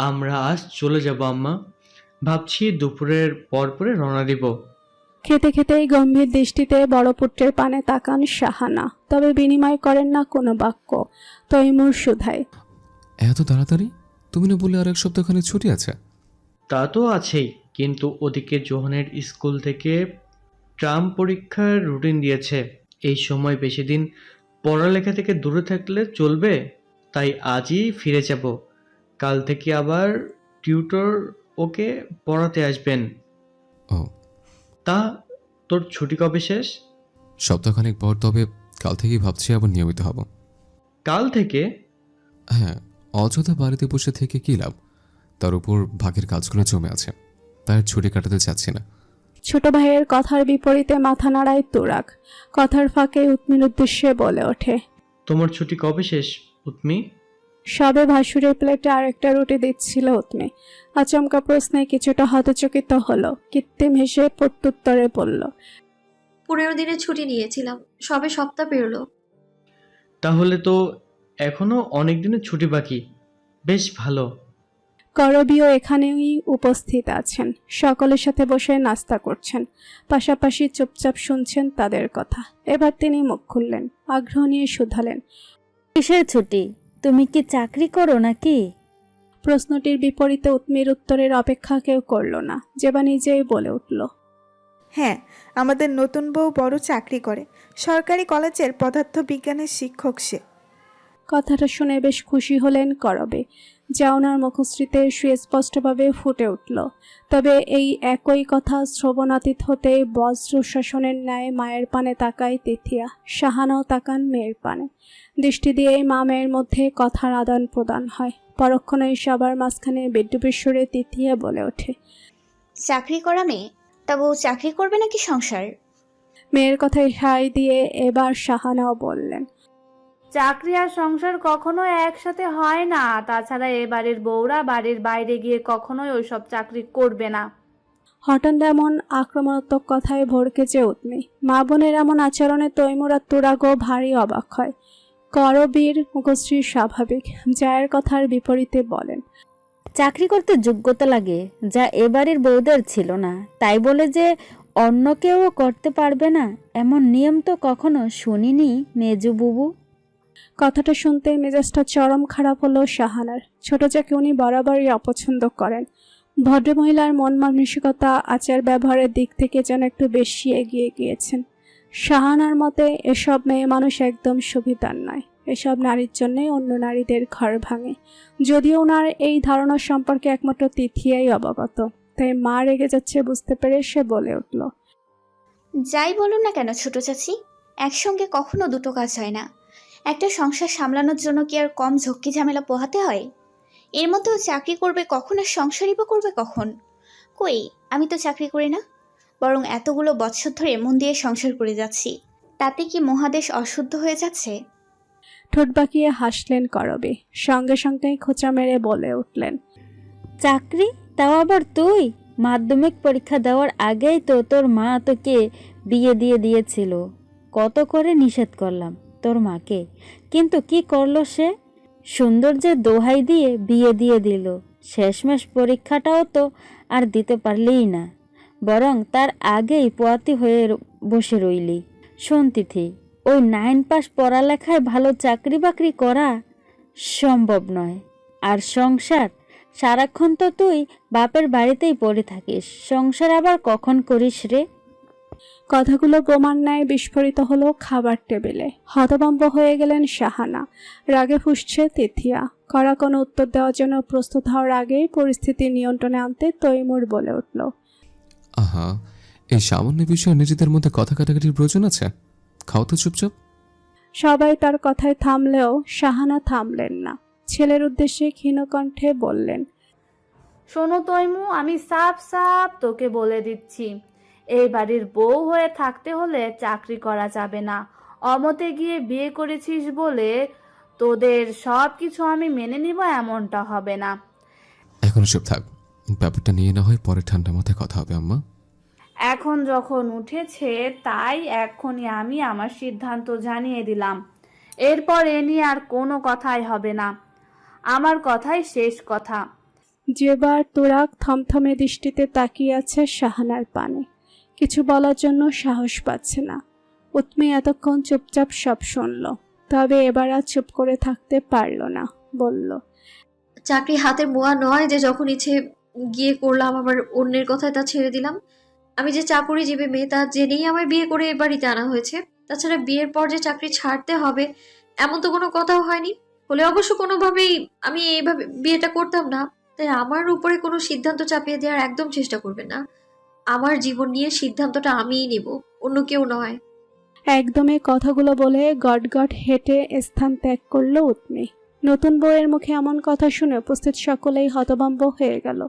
আমরা আজ চলে যাব আম্মা। ভাবছি দুপুরের পরে রওনা দিব। খেতে খেতেই গম্ভীর দৃষ্টিতে বড় পুত্রের পানে তাকান শাহানা, তবে বিনিময় করেন না কোনো বাক্য। তৈমুর শুধায়, এত তাড়াতাড়ি? তুমি না বললে আর এক সপ্তাহখানেক ছুটি আছে? তা তো আছেই, কিন্তু ওদিকে জোহনের স্কুল থেকে ট্রাম পরীক্ষার রুটিন দিয়েছে। এই সময় বেশি দিন পড়ালেখা থেকে দূরে থাকলে চলবে। তাই আজই ফিরে যাব। কাল থেকে আবার টিউটর ওকে পড়াতে আসবেন। ও, তা তোর ছুটি কবে শেষ? সপ্তাহখানেক পর, তবে কাল থেকেই ভাবছি আবার নিয়মিত হব। কাল থেকে? হ্যাঁ, অযথা বাড়িতে বসে থেকে কী লাভ? তার উপর ভাগের কাজগুলো জমে আছে, তাই আর ছুটি কাটাতে চাচ্ছি না। ছোট ভাইয়ের কথার বিপরীতে মাথা নাড়ায় তুরাগ। কথার ফাঁকে উৎমির উদ্দেশ্যে বলে ওঠে, তোমার ছুটি কবে শেষ উৎমি? সবে ভাসুরের প্লেটে আরেকটা রুটি দিচ্ছিল উৎমি। আচমকা প্রশ্নে কিছুটা হতচকিত হলো, কৃত্রিম হেসে প্রত্যুত্তরে বলল, 15 দিনের ছুটি নিয়েছিলাম, সবে সপ্তাহ পেরোলো। তাহলে তো এখনো অনেক দিনের ছুটি বাকি। বেশ ভালো। করবীও এখানেই উপস্থিত আছেন, সকলের সাথে বসে নাস্তা করছেন, পাশাপাশি চুপচাপ শুনছেন তাদের কথা। এবার তিনি মুখ খুললেন, আগ্রহ নিয়ে শুধালেন, কিসের ছুটি? তুমি কি চাকরি করো নাকি? প্রশ্নটির বিপরীতে উৎমির উত্তরের অপেক্ষা কেউ করল না, যেবা নিজেই বলে উঠল, হ্যাঁ, আমাদের নতুন বউ বড় চাকরি করে, সরকারি কলেজের পদার্থ বিজ্ঞানের শিক্ষক সে। কথাটা শুনে বেশ খুশি হলেন করবে, যা ওনার মুখশ্রীতে সুস্পষ্টভাবে ফুটে উঠল। তবে এই একই কথা শ্রবণাতীত হতে বজ্র শাসনের ন্যায় মায়ের পানে তাকায় তিথিয়া। শাহানাও তাকান মেয়ের পানে। দৃষ্টি দিয়েই মা মেয়ের মধ্যে কথার আদান প্রদান হয়। পরক্ষণেই সবার মাঝখানে বিদ্যুপেশ্বরে তিথিয়া বলে ওঠে, চাকরি করা মেয়ে, তা বউ চাকরি করবে নাকি সংসার? মেয়ের কথায় সায় দিয়ে এবার শাহানাও বললেন, চাকরি আর সংসার কখনো একসাথে হয় না। তাছাড়া এ বাড়ির বউরা বাড়ির বাইরে গিয়ে কখনোই ওইসব চাকরি করবে না। হঠাৎ এমন আক্রমণাত্মক কথায় ভড়কেছে উৎমি। মা বোনের এমন আচরণে তৈমুর আর তুরাগও ভারী অবাক হয়। করবীর মুখশ্রী স্বাভাবিক, জায়ের কথার বিপরীতে বলেন, চাকরি করতে যোগ্যতা লাগে, যা এ বাড়ির বউদের ছিল না, তাই বলে যে অন্য কেউ করতে পারবে না এমন নিয়ম তো কখনো শুনিনি মেজু বুবু। কথাটা শুনতে মেজাজটা চরম খারাপ হলো শাহানার। ছোট যাকে উনি বরাবরই অপছন্দ করেন। ভদ্রমহিলার মন মানসিকতা, আচার ব্যবহারের দিক থেকে যেন একটু বেশি এগিয়ে গিয়েছেন। শাহানার মতে এসব মেয়ে মানুষ একদম সুবিধার নয়। এসব নারীর জন্যই অন্য নারীদের ঘর ভাঙে। যদিও ওনার এই ধারণা সম্পর্কে একমাত্র তিথিয়াই অবগত, তাই মা রেগে যাচ্ছে বুঝতে পেরে সে বলে উঠল, যাই বলুন না কেন ছোট চাচি, একসঙ্গে কখনো দুটো কাজ হয় না। একটা সংসার সামলানোর জন্য কি আর কম ঝক্কি ঝামেলা পোহাতে হয়? এর মধ্যেও চাকরি করবে কখন আর সংসারই বা করবে কখন? কই, আমি তো চাকরি করি না, বরং এতগুলো বছর ধরে মন দিয়ে সংসার করে যাচ্ছি। তাতে কি মহাদেশ অশুদ্ধ হয়ে যাচ্ছে? ঠোঁট বাঁকিয়ে হাসলেন করবে, সঙ্গে সঙ্গেই খোঁচা মেরে বলে উঠলেন, চাকরি? তাও আবার তুই? মাধ্যমিক পরীক্ষা দেওয়ার আগেই তো তোর মা তোকে বিয়ে দিয়ে দিয়েছিল। কত করে নিষেধ করলাম তোর মাকে, কিন্তু কি করলো সে? সৌন্দর্যের দোহাই দিয়ে বিয়ে দিয়ে দিল। শেষমেশ পরীক্ষাটাও তো আর দিতে পারলিই না, বরং তার আগেই পোয়াতি হয়ে বসে রইলি। শোন তিথি, ওই 9 পাস পড়ালেখায় ভালো চাকরি বাকরি করা সম্ভব নয়। আর সংসার, সারাক্ষণ তো তুই বাপের বাড়িতেই পড়ে থাকিস, সংসার আবার কখন করিস রে? কথাগুলো বোমার ন্যায় বিস্ফোরিত হলো খাবার টেবিলে। হতভম্ব হয়ে গেলেন শাহানা। রাগে ফুঁসছে তিথিয়া। কড়া কোনো উত্তর দেওয়ার জন্য প্রস্তুত হওয়ার আগেই পরিস্থিতি নিয়ন্ত্রণে আনতে তৈমুর বলে উঠল, আহা, এই সামান্য বিষয়ে নিজেদের মধ্যে কথা কাটাকাটির প্রয়োজন আছে? খাও তো চুপচাপ। সবাই তার কথায় থামলেও শাহানা থামলেন না। ছেলের উদ্দেশ্যে ক্ষীণকণ্ঠে বললেন, শোনো তৈমু, আমি সাফ সাফ তোকে বলে দিচ্ছি, এই বাড়ির বউ হয়ে থাকতে হলে চাকরি করা যাবে না। অমতে গিয়ে বিয়ে করেছিস বলে তোদের সব কিছু আমি মেনে নিব এমনটা হবে না। এখন চুপ থাক, ব্যাপারটা নিয়ে না হয় পরে ঠান্ডা মাথায় কথা হবে আম্মা। এখন যখন উঠেছে তাই এখনই আমি আমার সিদ্ধান্ত জানিয়ে দিলাম। এরপর এ নিয়ে আর কোনো কথাই হবে না। আমার কথাই শেষ কথা। যেবার তোরাক থমথমে দৃষ্টিতে তাকিয়ে আছে শাহানার পানে। কিছু বলার জন্য সাহস পাচ্ছে না। উৎমি এতক্ষণ চুপচাপ সব শুনল, তবে এবার আর চুপ করে থাকতে পারল না, বলল, চাকরি হাতের মোয়া নয় যে যখন ইচ্ছে গিয়ে করলাম, আবার অন্যের কথায় তা ছেড়ে দিলাম। আমি যে চাকরিজীবী মেয়ে তা জেনেই আমায় বিয়ে করে এ বাড়িতে আনা হয়েছে। তাছাড়া বিয়ের পর যে চাকরি ছাড়তে হবে এমন তো কোনো কথাও হয়নি। হলে অবশ্য কোনোভাবেই আমি এইভাবে বিয়েটা করতাম না। তাই আমার উপরে কোনো সিদ্ধান্ত চাপিয়ে দেওয়ার একদম চেষ্টা করবেন না। আমার জীবন নিয়ে সিদ্ধান্তটা আমিই নেব, অন্য কেউ নয়। একদমই কথাগুলো বলে গট গট হেঁটে স্থান ত্যাগ করল উৎমি। নতুন বউয়ের মুখে এমন কথা শুনে উপস্থিত সকলেই হতভম্ব হয়ে গেল।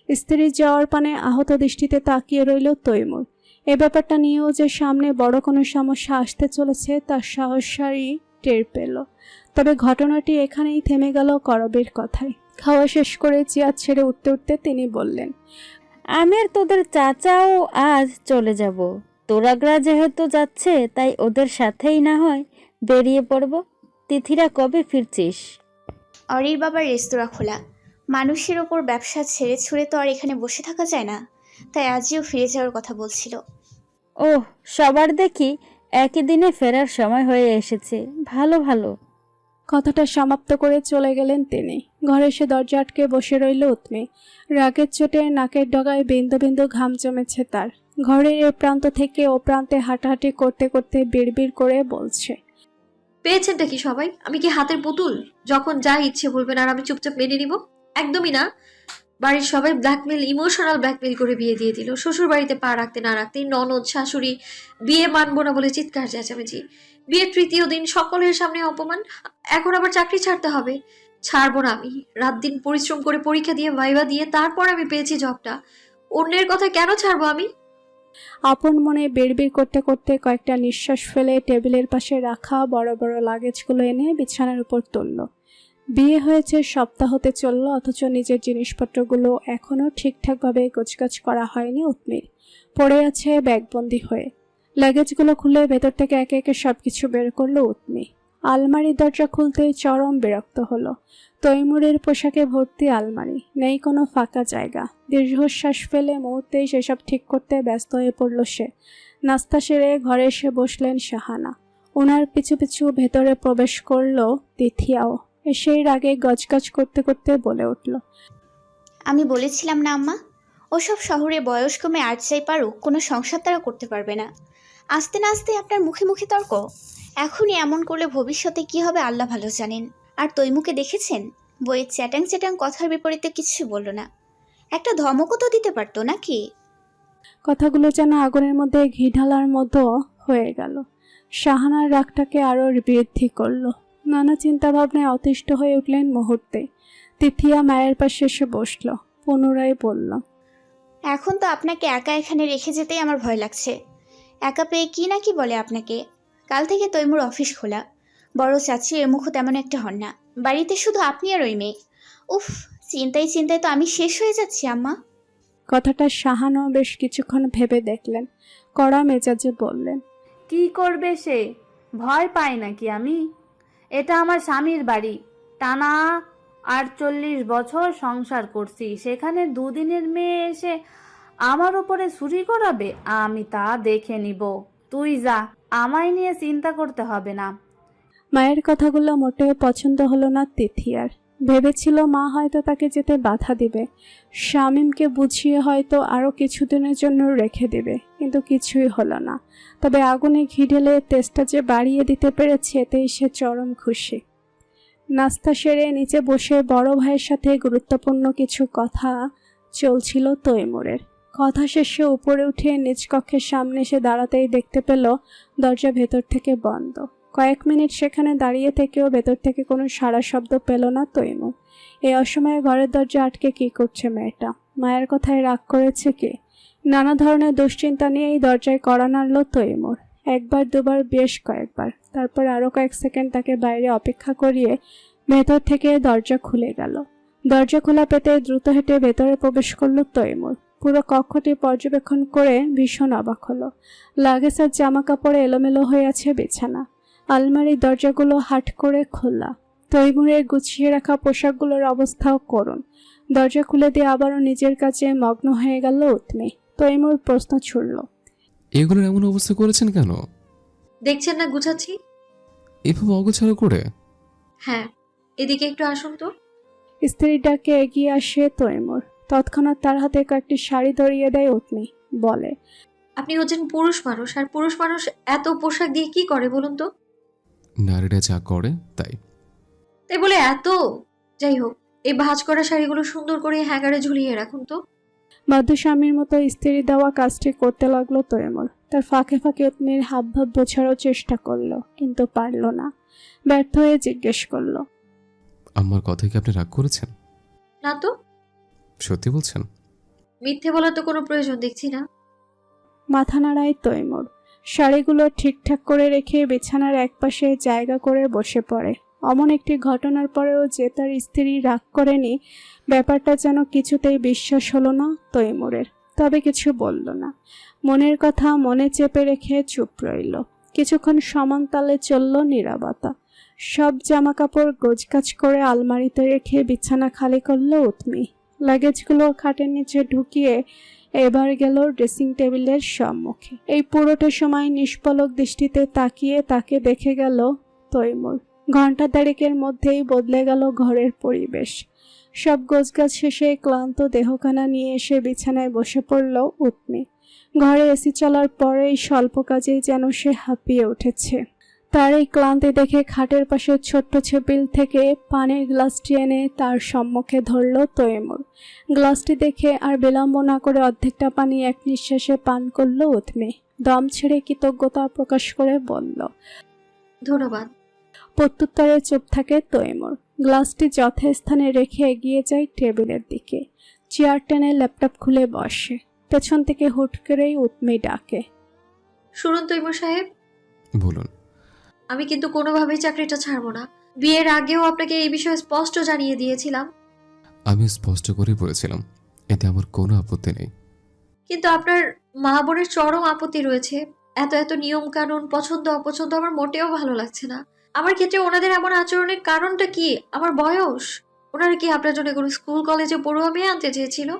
স্ত্রীর যাওয়ার পানে আহত দৃষ্টিতে তাকিয়ে রইল তৈমুর। এ ব্যাপারটা নিয়েও যে সামনে বড় কোনো সমস্যা আসতে চলেছে তার সাহসী টের পেল। তবে ঘটনাটি এখানেই থেমে গেল করবের কথায়। খাওয়া শেষ করে চেয়ার ছেড়ে উঠতে উঠতে তিনি বললেন, আমি আর তোদের চাচাও আজ চলে যাব। তোরাগরা যেহেতু যাচ্ছে তাই ওদের সাথেই না হয় বেরিয়ে পড়ব। তিথিরা কবে ফিরছিস? অরির বাবার রেস্তোরাঁ খোলা, মানুষের ওপর ব্যবসা ছেড়ে ছুড়ে তো আর এখানে বসে থাকা যায় না, তাই আজও ফিরে যাওয়ার কথা বলছিল। ওহ, সবার দেখি একই দিনে ফেরার সময় হয়ে এসেছে। ভালো ভালো। কথাটা সমাপ্ত করে চলে গেলেন তিনি। ঘরে এসে দরজা আটকে বসে রইল উৎমি। রাগের চোটে নাকের ডগায় বিন্দু বিন্দু ঘাম জমেছে তার। ঘরের এ প্রান্ত থেকে ও প্রান্তে হাঁটাহাঁটি করতে করতে বিড়বিড় করে বলছে, পেয়েছেনটা কি সবাই? আমি কি হাতের পুতুল? যখন যা ইচ্ছে বলবেন আর আমি চুপচাপ মেনে নিব? একদমই না। বাড়ির সবাই ব্ল্যাকমেল, ইমোশনাল ব্ল্যাকমেল করে বিয়ে দিয়ে দিল। শ্বশুর বাড়িতে পা রাখতে না রাখতেই ননদ শাশুড়ি বিয়ে মানবো না বলে চিৎকার চেঁচামেচি। বিয়ের তৃতীয় দিন সকলের সামনে অপমান। এখন আবার চাকরি ছাড়তে হবে। ছাড়বো না আমি। রাত দিন পরিশ্রম করে পরীক্ষা দিয়ে ভাইবা দিয়ে তারপর আমি পেয়েছি জবটা। অন্যের কথা কেন ছাড়বো আমি? আপন মনে বিড়বিড় করতে করতে কয়েকটা নিঃশ্বাস ফেলে টেবিলের পাশে রাখা বড় বড় লাগেজগুলো এনে বিছানার উপর তুলল। বিয়ে হয়েছে সপ্তাহ হতে চলল, অথচ নিজের জিনিসপত্রগুলো এখনও ঠিকঠাকভাবে গোছগাছ করা হয়নি উৎমির। পড়ে আছে ব্যাগবন্দি হয়ে। লাগেজগুলো খুলে ভেতর থেকে একে একে সবকিছু বের করলো উৎমি। আলমারির দরজা খুলতেই চরম বিরক্ত হলো। তৈমুরের পোশাকে ভর্তি আলমারি, নেই কোনো ফাঁকা জায়গা। দীর্ঘশ্বাস ফেলে মুহূর্তেই সেসব ঠিক করতে ব্যস্ত হয়ে পড়ল সে। নাস্তা সেরে ঘরে এসে বসলেন শাহানা। ওনার পিছু পিছু ভেতরে প্রবেশ করলো তিথিয়াও। সেই রাগে গজগজ করতে করতে বলে উঠল, আমি বলেছিলাম না আম্মা, ওসব শহরে বয়স কমে আর চাই পারুক, কোনো সংসার তারা করতে পারবে না। আস্তে না আস্তে আপনার মুখে মুখে তর্ক। এখনই এমন করলে ভবিষ্যতে কি হবে আল্লাহ ভালো জানেন। আর তৈমুকে দেখেছেন, বইয়ের চ্যাটাং চ্যাটাং কথার বিপরীতে কিছু বলল না। একটা ধমকও তো দিতে পারতো নাকি? কথাগুলো যেন আগুনের মধ্যে ঘি ঢালার মতো হয়ে গেল। শাহানার রাগটাকে আরও বৃদ্ধি করলো। নানা চিন্তাভাবনায় অতিষ্ঠ হয়ে উঠলেন মুহূর্তে। তিথিয়া মায়ের পাশে এসে বসল। পুনরায় বলল, এখন তো আপনাকে একা এখানে রেখে যেতেই আমার ভয় লাগছে। একা পেয়ে কি না কি বলে আপনাকে। কাল থেকে তৈমুর অফিস খোলা। বড় চাচি এর মুখও তেমন একটা হন না। বাড়িতে শুধু আপনি আর ওই মেয়ে। উফ, চিন্তায় চিন্তায় তো আমি শেষ হয়ে যাচ্ছি আম্মা। কথাটা শাহানও বেশ কিছুক্ষণ ভেবে দেখলেন। কড়া মেজাজে বললেন, কি করবে সে? ভয় পাই নাকি আমি? এটা আমার স্বামীর বাড়ি। টানা 48 বছর সংসার করছি, সেখানে দুদিনের মেয়ে এসে আমার উপরে ছুরি করাবে? আমি তা দেখে নিব। তুই যা, আমায় নিয়ে চিন্তা করতে হবে না। মায়ের কথাগুলো মোটেও পছন্দ হলো না তিথিয়ার। ভেবেছিল মা হয়তো তাকে যেতে বাধা দিবে, শামীমকে বুঝিয়ে হয়তো আরও কিছুদিনের জন্য রেখে দেবে, কিন্তু কিছুই হলো না। তবে আগুনে ঘি ঢেলে তেজটা যে বাড়িয়ে দিতে পেরেছে এতেই সে চরম খুশি। নাস্তা সেরে নিচে বসে বড় ভাইয়ের সাথে গুরুত্বপূর্ণ কিছু কথা চলছিল তৈমুরের। কথা শেষে উপরে উঠে নিজ কক্ষের সামনে এসে দাঁড়াতেই দেখতে পেল দরজা ভেতর থেকে বন্ধ। কয়েক মিনিট সেখানে দাঁড়িয়ে থেকেও ভেতর থেকে কোনো সাড়া শব্দ পেল না তৈমুর। এই অসময়ে ঘরের দরজা আটকে কি করছে মেয়েটা? মায়ের কথায় রাগ করেছে কে? নানা ধরনের দুশ্চিন্তা নিয়ে এই দরজায় কড়া নাড়ল তৈমুর। একবার দুবার, বেশ কয়েকবার। তারপর আরও কয়েক সেকেন্ড তাকে বাইরে অপেক্ষা করিয়ে ভেতর থেকে দরজা খুলে গেল। দরজা খোলা পেতে দ্রুত হেঁটে ভেতরে প্রবেশ করল তৈমুর। পুরো কক্ষটি পর্যবেক্ষণ করে ভীষণ অবাক হলো। লাগেজ আর জামা কাপড়ে এলোমেলো হয়ে আছে বিছানা। আলমারির দরজাগুলো হাট করে খোলা। তৈমুরের গুছিয়ে রাখা পোশাকগুলোর অবস্থাও করুন। দরজা খুলে দিয়ে আবারও নিজের কাছে মগ্ন হয়ে গেল উৎমি। তৈমুর প্রশ্ন ছুড়ল। এগুলোর এমন অবস্থা করেছেন কেন? দেখছেন না গুছাচ্ছি? এভাবে অগোছালো করে? হ্যাঁ, এদিকে একটু আসুন তো। স্ত্রীর ডাকে এগিয়ে আসে তৈমুর। তৎক্ষণাৎ তার হাতে কয়েকটি শাড়ি ধরিয়ে দেয় উৎমি। বলে, আপনি হচ্ছেন পুরুষ মানুষ, আর পুরুষ মানুষ এত পোশাক দিয়ে কি করে বলুন তো? নারীরা যা করে তাই। তাই বলে এত? যাই হোক, এই ভাঁজ করা শাড়িগুলো সুন্দর করে হ্যাঙ্গারে ঝুলিয়ে রাখুন তো। বাধ্য স্বামীর মতো স্ত্রী দেওয়া কাজটি করতে লাগলো তৈমুর। তার ফাঁকে ফাঁকে উৎমির হাবভাব বোঝারও চেষ্টা করলো, কিন্তু পারল না। ব্যর্থ হয়ে জিজ্ঞেস করলো, আমার কথায় কি আপনি রাগ করেছেন? না তো। সত্যি বলছেন? মিথ্যে বলার তো কোনো প্রয়োজন দেখছি না। মাথা নাড়ায় তৈমুর। শাড়িগুলো ঠিকঠাক করে রেখে বিছানার একপাশে জায়গা করে বসে পড়ে। অমন একটি ঘটনার পরেও যে তার স্ত্রী রাগ করেনি, ব্যাপারটা যেন কিছুতেই বিশ্বাস হলো না তৈমুরের। তবে কিছু বলল না। মনের কথা মনে চেপে রেখে চুপ রইল। কিছুক্ষণ সমান তালে চলল নীরবতা। সব জামাকাপড় গোছগাছ করে আলমারিতে রেখে বিছানা খালি করলো উৎমি। লাগেজগুলো খাটের নিচে ঢুকিয়ে এবার গেল ড্রেসিং টেবিলের সম্মুখে। এই পুরোটা সময় নিষ্পলক দৃষ্টিতে তাকিয়ে তাকে দেখে গেল তৈমুর। ঘন্টা দেড়েকের মধ্যেই বদলে গেল ঘরের পরিবেশ। সব গোছগাছ শেষে ক্লান্ত দেহখানা নিয়ে এসে বিছানায় বসে পড়ল উৎমি। ঘরে এসি চলার পরেই স্বল্প কাজেই যেন সে হাঁপিয়ে উঠেছে। তার এই ক্লান্তি দেখে খাটের পাশে ছোট্ট টেবিল থেকে পানির গ্লাসটি এনে তার সম্মুখে ধরল তৈমুর। গ্লাসটি দেখে আর বিলম্ব না করে অর্ধেকটা পানি এক নিঃশ্বাসে পান করল উৎমি। দম ছেড়ে কৃতজ্ঞতা প্রকাশ করে বলল, ধন্যবাদ। প্রত্যুত্তরে চুপ থাকে তৈমুর। গ্লাসটি যথাস্থানে রেখে এগিয়ে যায় টেবিলের দিকে। চেয়ার টেনে ল্যাপটপ খুলে বসে। পেছন থেকে হুট করেই উৎমি ডাকে, শুনুন তৈমুর সাহেব, বলুন। আমি কিন্তু কোনোভাবেই চাকরিটা ছাড়বো না। বিয়ের আগেও আপনাকে এই বিষয়ে স্পষ্ট জানিয়ে দিয়েছিলাম। আমি স্পষ্ট করে বলেছিলাম, এতে আমার কোনো আপত্তি নেই। কিন্তু আপনার মা বোনের চরম আপত্তি রয়েছে। এত এত নিয়ম কানুন, পছন্দ অপছন্দ আমার মোটেও ভালো লাগছে না। আমার ক্ষেত্রে ওনাদের এমন আচরণের কারণটা কি? আমার বয়স? ওনারা কি আপনার জন্য কোনো স্কুল কলেজে পড়ুয়া মেয়ে আনতে চেয়েছিল?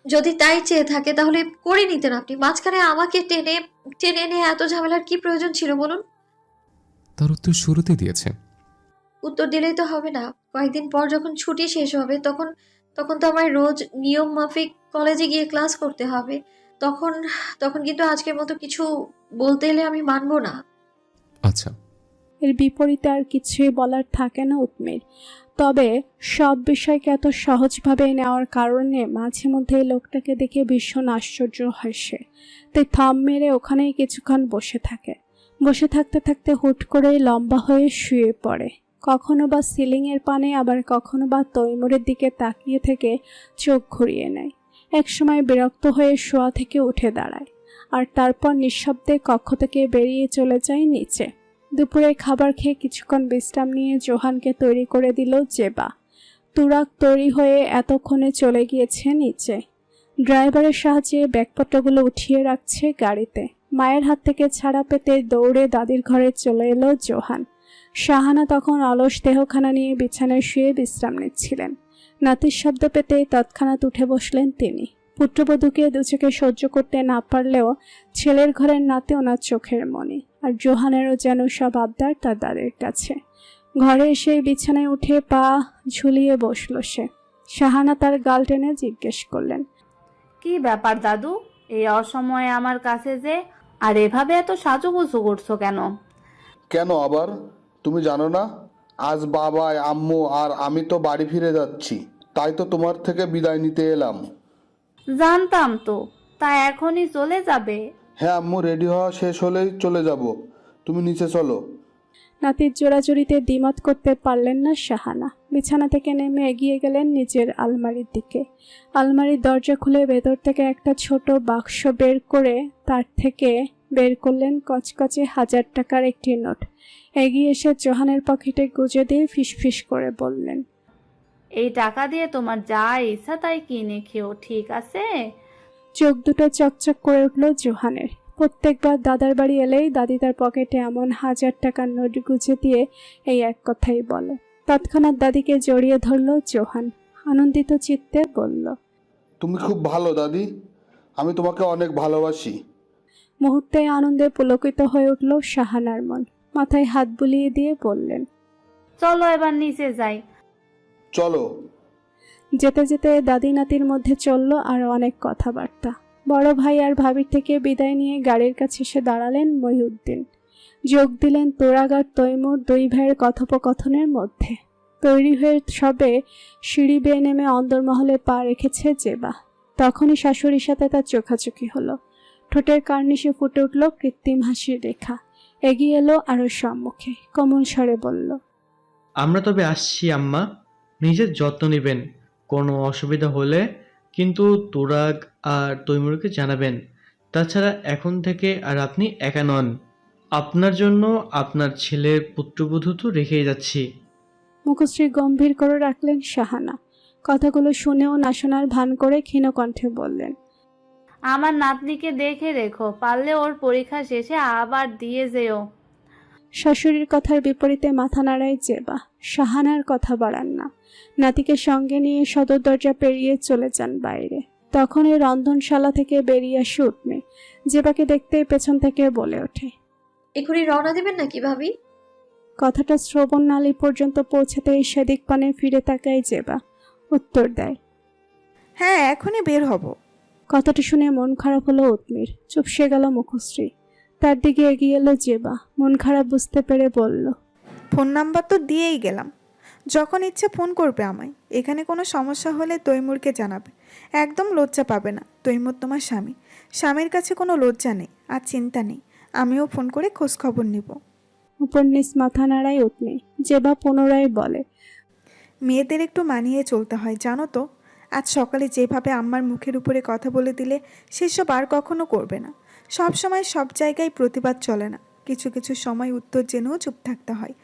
যদি তাই চেয়ে থাকে তাহলে করে নিতেন আপনি। মাঝখানে আমাকে টেনে টেনে এনে এত ঝামেলার কি প্রয়োজন ছিল বলুন? তার উত্তর শুরুতে দিয়েছে। উত্তর দিলেই তো হবে না। কয়েকদিন পর যখন ছুটি শেষ হবে তখন তখন তো আমার রোজ নিয়ম মাফিক কলেজে গিয়ে ক্লাস করতে হবে। তখন তখন কিন্তু আজকের মতো কিছু বলতে এলে আমি মানবো না। আচ্ছা। এর বিপরীতে আর কিছুই বলার থাকে না উৎমির। তবে সব বিষয়কে এত সহজভাবে নেওয়ার কারণে মাঝে মধ্যে এই লোকটাকে দেখে ভীষণ আশ্চর্য হয় সে। তাই থাম মেরে ওখানেই কিছুক্ষণ বসে থাকে। বসে থাকতে থাকতে হুট করেই লম্বা হয়ে শুয়ে পড়ে। কখনো বা সিলিংয়ের পানে, আবার কখনো বা তৈমুরের দিকে তাকিয়ে থেকে চোখ ঘুরিয়ে নেয়। একসময় বিরক্ত হয়ে শোয়া থেকে উঠে দাঁড়ায়, আর তারপর নিঃশব্দে কক্ষ থেকে বেরিয়ে চলে যায় নিচে। দুপুরে খাবার খেয়ে কিছুক্ষণ বিশ্রাম নিয়ে জোহানকে তৈরি করে দিল জেবা। তুরাক তৈরি হয়ে এতক্ষণে চলে গিয়েছে নিচে। ড্রাইভারের সাহায্যে ব্যাগপত্রগুলো উঠিয়ে রাখছে গাড়িতে। মায়ের হাত থেকে ছাড়া পেতে দৌড়ে দাদির ঘরে চলে এলো জোহান। শাহানা তখন অলস দেহখানা নিয়ে বিছানায় শুয়ে বিশ্রাম নিচ্ছিলেন। নাতির শব্দ পেতেই তৎক্ষণাৎ উঠে বসলেন তিনি। পুত্রবধূকে দুচোখে সহ্য করতে না পারলেও ছেলের ঘরের নাতি ওনার চোখের মনি। আর জোহানেরও যেন সব আবদার তার দাদের কাছে। ঘরে এসে বিছানায় উঠে পা ঝুলিয়ে বসল সে। শাহানা তার গাল টেনে জিজ্ঞেস করলেন, কি ব্যাপার দাদু, এই অসময়ে আমার কাছে যে? আর এভাবে এত সাজুগুজু করছো কেন? কেন আবার? তুমি জানো না, আজ বাবা, আম্মু আর আমি তো বাড়ি ফিরে যাচ্ছি, তাই তো তোমার থেকে বিদায় নিতে এলাম। জানতাম তো, তা এখনই চলে যাবে? হ্যাঁ আম্মু, রেডি হওয়া শেষ হলেই চলে যাব। তুমি নিচে চলো। নাতির জোড়াজুড়িতে দ্বিমত করতে পারলেন না শাহানা। বিছানা থেকে নেমে এগিয়ে গেলেন নিজের আলমারির দিকে। আলমারির দরজা খুলে ভেতর থেকে একটা ছোট বাক্স বের করে তার থেকে বের করলেন কচকচে 1000 টাকার একটি নোট। এগিয়ে এসে জোহানের পকেটে গুজে দিয়ে ফিসফিস করে বললেন, এই টাকা দিয়ে তোমার যা ইচ্ছা তাই কিনে খেও, ঠিক আছে? চোখ দুটো চকচক করে উঠল জোহানের। প্রত্যেকবার দাদার বাড়ি এলেই দাদি তার পকেটে এমন 1000 টাকার নোট গুজে দিয়ে এই এক কথাই বলে। তৎক্ষণাৎ দাদিকে জড়িয়ে ধরল জোহান। আনন্দিত চিত্তে বলল, তুমি খুব ভালো দাদি, আমি তোমাকে অনেক ভালোবাসি। মুহূর্তে আনন্দে পুলকিত হয়ে উঠল শাহানার মন। মাথায় হাত বুলিয়ে দিয়ে বললেন, চলো এবার নিচে যাই। চলো। যেতে যেতে দাদি নাতির মধ্যে চলল আরো অনেক কথাবার্তা। বড় ভাই আর ভাবির থেকে বিদায় নিয়ে গাড়ির কাছে এসে দাঁড়ালেন মহিউদ্দিন। যোগ দিলেন তোরাগ আর তৈমুর দুই ভাইয়ের কথোপকথনের মধ্যে। তৈরি হয়ে সবে সিঁড়ি বেয়ে নেমে অন্দরমহলে পা রেখেছে জেবা, তখনই শাশুড়ির সাথে তার চোখাচোখি হলো। ঠোঁটের কার্নিশে ফুটে উঠল কৃত্রিম হাসির রেখা। এগিয়ে এলো আরো সম্মুখে, কোমল স্বরে বলল, আমরা তবে আসছি আম্মা, নিজের যত্ন নেবেন। কোনো অসুবিধা হলে কিন্তু তুরাগ আর তৈমুরকে জানাবেন। তাছাড়া এখন থেকে আর আপনি একা নন, আপনার জন্য আপনার ছেলের পুত্রবধূ তো রেখেই যাচ্ছি। মুখশ্রী গম্ভীর করে রাখলেন শাহানা। কথাগুলো শুনেও না শোনার ভান করে ক্ষীণ কণ্ঠে বললেন, আমার নাতনিকে দেখে রেখো, পারলে ওর পরীক্ষা শেষে আবার দিয়ে যেও। শাশুড়ির কথার বিপরীতে মাথা নাড়ায় জেবা। শাহানার কথা বাড়ান না। নাতিকে সঙ্গে নিয়ে সদর দরজা পেরিয়ে চলে যান বাইরে। তখন এই রন্ধনশালা থেকে বেরিয়ে আসে উঠমে। জেবাকে দেখতেই পেছন থেকে বলে ওঠে, এখনই রওনা দেবেন নাকি ভাবি? কথাটা শ্রবণ নালী পর্যন্ত পৌঁছাতেই সেদিক পানে ফিরে তাকায় জেবা। উত্তর দেয়, হ্যাঁ, এখনই বের হব। কথাটা শুনে মন খারাপ হলো উৎমির। চুপসে গেল মুখশ্রী। তার দিকে এগিয়ে এলো জেবা। মন খারাপ বুঝতে পেরে বলল, ফোন নাম্বার তো দিয়েই গেলাম, যখন ইচ্ছে ফোন করবে আমায়। এখানে কোনো সমস্যা হলে তৈমুরকে জানাবে, একদম লজ্জা পাবে না। তৈমুর তোমার স্বামী, স্বামীর কাছে কোনো লজ্জা নেই আর চিন্তা নেই। আমিও ফোন করে খোঁজ খবর নিব। উপর নিচ মাথা নাড়ায় উৎমি। জেবা পুনরায় বলে, মেয়েদের একটু মানিয়ে চলতে হয় জানো তো। আজ সকালে যেভাবে আম্মার মুখের উপরে কথা বলে দিলে, সেসব আর কখনো করবে না। সব সময় সব জায়গায় প্রতিবাদ চলে না, কিছু কিছু সময় উত্তর জেনেও চুপ থাকতে হয়।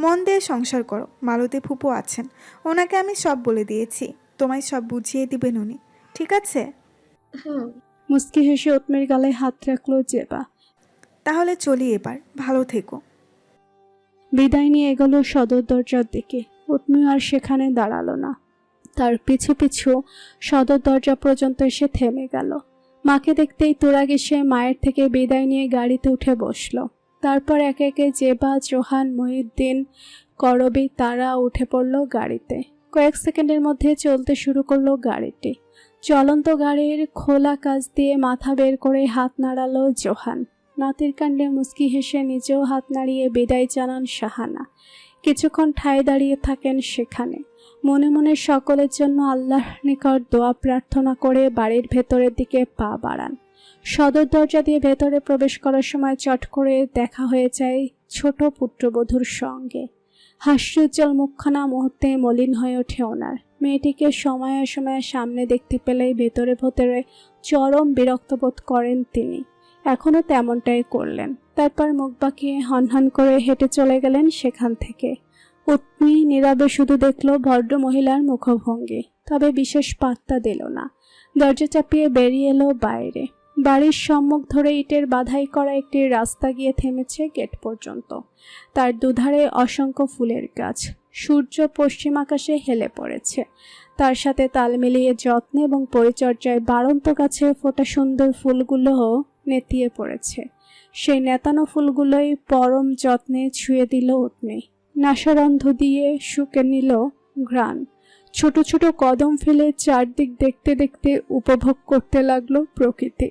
মন দিয়ে সংসার করো। মালতী ফুপু আছেন, ওনাকে আমি সব বলে দিয়েছি, তোমায় সব বুঝিয়ে দিবেন উনি, ঠিক আছে? হুম। মুস্কি হেসে উৎমির গালে হাত রাখলো জেবা। তাহলে চলি এবার, ভালো থেকো। বিদায় নিয়ে এগোলো সদর দরজার দিকে। উৎমি আর সেখানে দাঁড়ালো না। তার পিছু পিছু সদর দরজা পর্যন্ত এসে থেমে গেল। মাকে দেখতেই তুরাগ এসে মায়ের থেকে বিদায় নিয়ে গাড়িতে উঠে বসলো। তারপর একে একে জেবা, জোহান, মহিউদ্দিন, করবী তারা উঠে পড়ল গাড়িতে। কয়েক সেকেন্ডের মধ্যে চলতে শুরু করলো গাড়িটি। চলন্ত গাড়ির খোলা কাচ দিয়ে মাথা বের করে হাত নাড়ালো জোহান। নাতির কাণ্ডে মুচকি হেসে নিজেও হাত নাড়িয়ে বিদায় জানান শাহানা। কিছুক্ষণ ঠায় দাঁড়িয়ে থাকেন সেখানে। মনে মনে সকলের জন্য আল্লাহর নিকট দোয়া প্রার্থনা করে বাড়ির ভেতরের দিকে পা বাড়ান। সদর দরজা দিয়ে ভেতরে প্রবেশ করার সময় চট করে দেখা হয়ে যায় ছোট পুত্রবধূর সঙ্গে। হাস্যোজ্জ্বল মুখখানা মুহূর্তে মলিন হয়ে ওঠে ওনার। মেয়েটিকে সময়ে সময়ে সামনে দেখতে পেলেই ভেতরে ভেতরে চরম বিরক্ত বোধ করেন তিনি। এখনও তেমনটাই করলেন। তারপর মুখ বাঁকিয়ে হনহন করে হেঁটে চলে গেলেন সেখান থেকে। উৎমি নীরবে শুধু দেখল ভদ্র মহিলার মুখভঙ্গি, তবে বিশেষ পাত্তা দিল না। দরজা চাপিয়ে বেরিয়ে এলো বাইরে। বাড়ির সম্মুখ ধরে ইটের বাধাই করা একটি রাস্তা গিয়ে থেমেছে গেট পর্যন্ত। তার দুধারে অসংখ্য ফুলের গাছ। সূর্য পশ্চিম আকাশে হেলে পড়েছে। তার সাথে তাল মিলিয়ে যত্নে এবং পরিচর্যায় বাড়ন্ত গাছে ফোটা সুন্দর ফুলগুলোও নেতিয়ে পড়েছে। সেই নেতানো ফুলগুলোই পরম যত্নে ছুঁয়ে দিল উৎমি। নাসারন্ধ দিয়ে শুকে নিল ঘ্রাণ। ছোট ছোট কদম ফেলে চারদিক দেখতে দেখতে উপভোগ করতে লাগলো প্রকৃতি।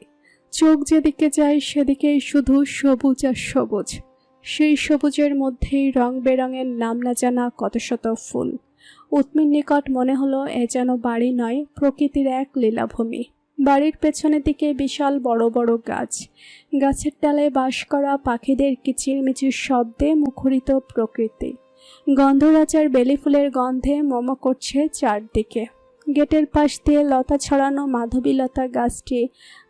চোখ যেদিকে যায় সেদিকেই শুধু সবুজ আর সবুজ। সেই সবুজের মধ্যেই রং বেরঙের নাম না জানা কত শত ফুল। উৎমির নিকট মনে হলো এ যেন বাড়ি নয়, প্রকৃতির এক লীলাভূমি। বাড়ির পেছনের দিকে বিশাল বড় বড় গাছ। গাছের ডালে বাস করা পাখিদের কিচিরমিচির শব্দে মুখরিত প্রকৃতি। গন্ধরাজার বেলি ফুলের গন্ধে মোমো করছে চারদিকে। গেটের পাশ দিয়ে লতা ছড়ানো মাধবীলতা গাছটি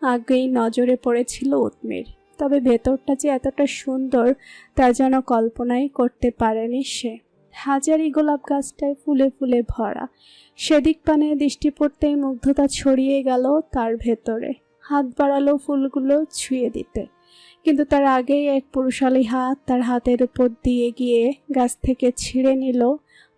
আগেই নজরে পড়েছিল উৎমির। তবে ভেতরটা যে এতটা সুন্দর তা যেন কল্পনাই করতে পারেনি সে। হাজারি গোলাপ গাছটায় ফুলে ফুলে ভরা। সেদিক পানে দৃষ্টি পড়তেই মুগ্ধতা ছড়িয়ে গেল তার ভেতরে। হাত বাড়ালো ফুলগুলো ছুঁয়ে দিতে, কিন্তু তার আগেই এক পুরুষালী হাত তার হাতের উপর দিয়ে গিয়ে গাছ থেকে ছিঁড়ে নিল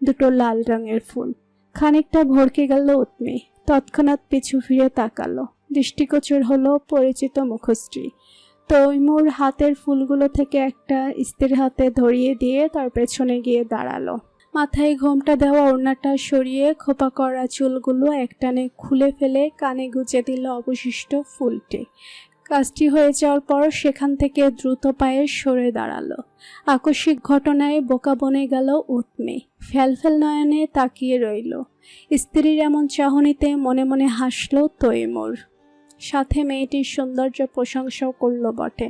দুটো লাল রঙের ফুল। খানিকটা ভড়কে গেল উৎমি, তৎক্ষণাৎ পিছু ফিরে তাকালো। দৃষ্টিগোচর হলো পরিচিত মুখশ্রী। তৈমুর হাতের ফুলগুলো থেকে একটা স্ত্রীর হাতে ধরিয়ে দিয়ে তার পেছনে গিয়ে দাঁড়ালো। মাথায় ঘোমটা দেওয়া ওড়নাটা সরিয়ে খোপা করা চুলগুলো একটানে খুলে ফেলে কানে গুজে দিল অবশিষ্ট ফুলটি। কাজটি হয়ে যাওয়ার পর সেখান থেকে দ্রুত পায়ে সরে দাঁড়ালো। আকস্মিক ঘটনায় বোকা বনে গেল উৎমি। ফ্যালফ্যাল নয়নে তাকিয়ে রইল। স্ত্রীর এমন চাহনিতে মনে মনে হাসল তৈমুর। সাথে মেয়েটির সৌন্দর্য প্রশংসাও করল বটে,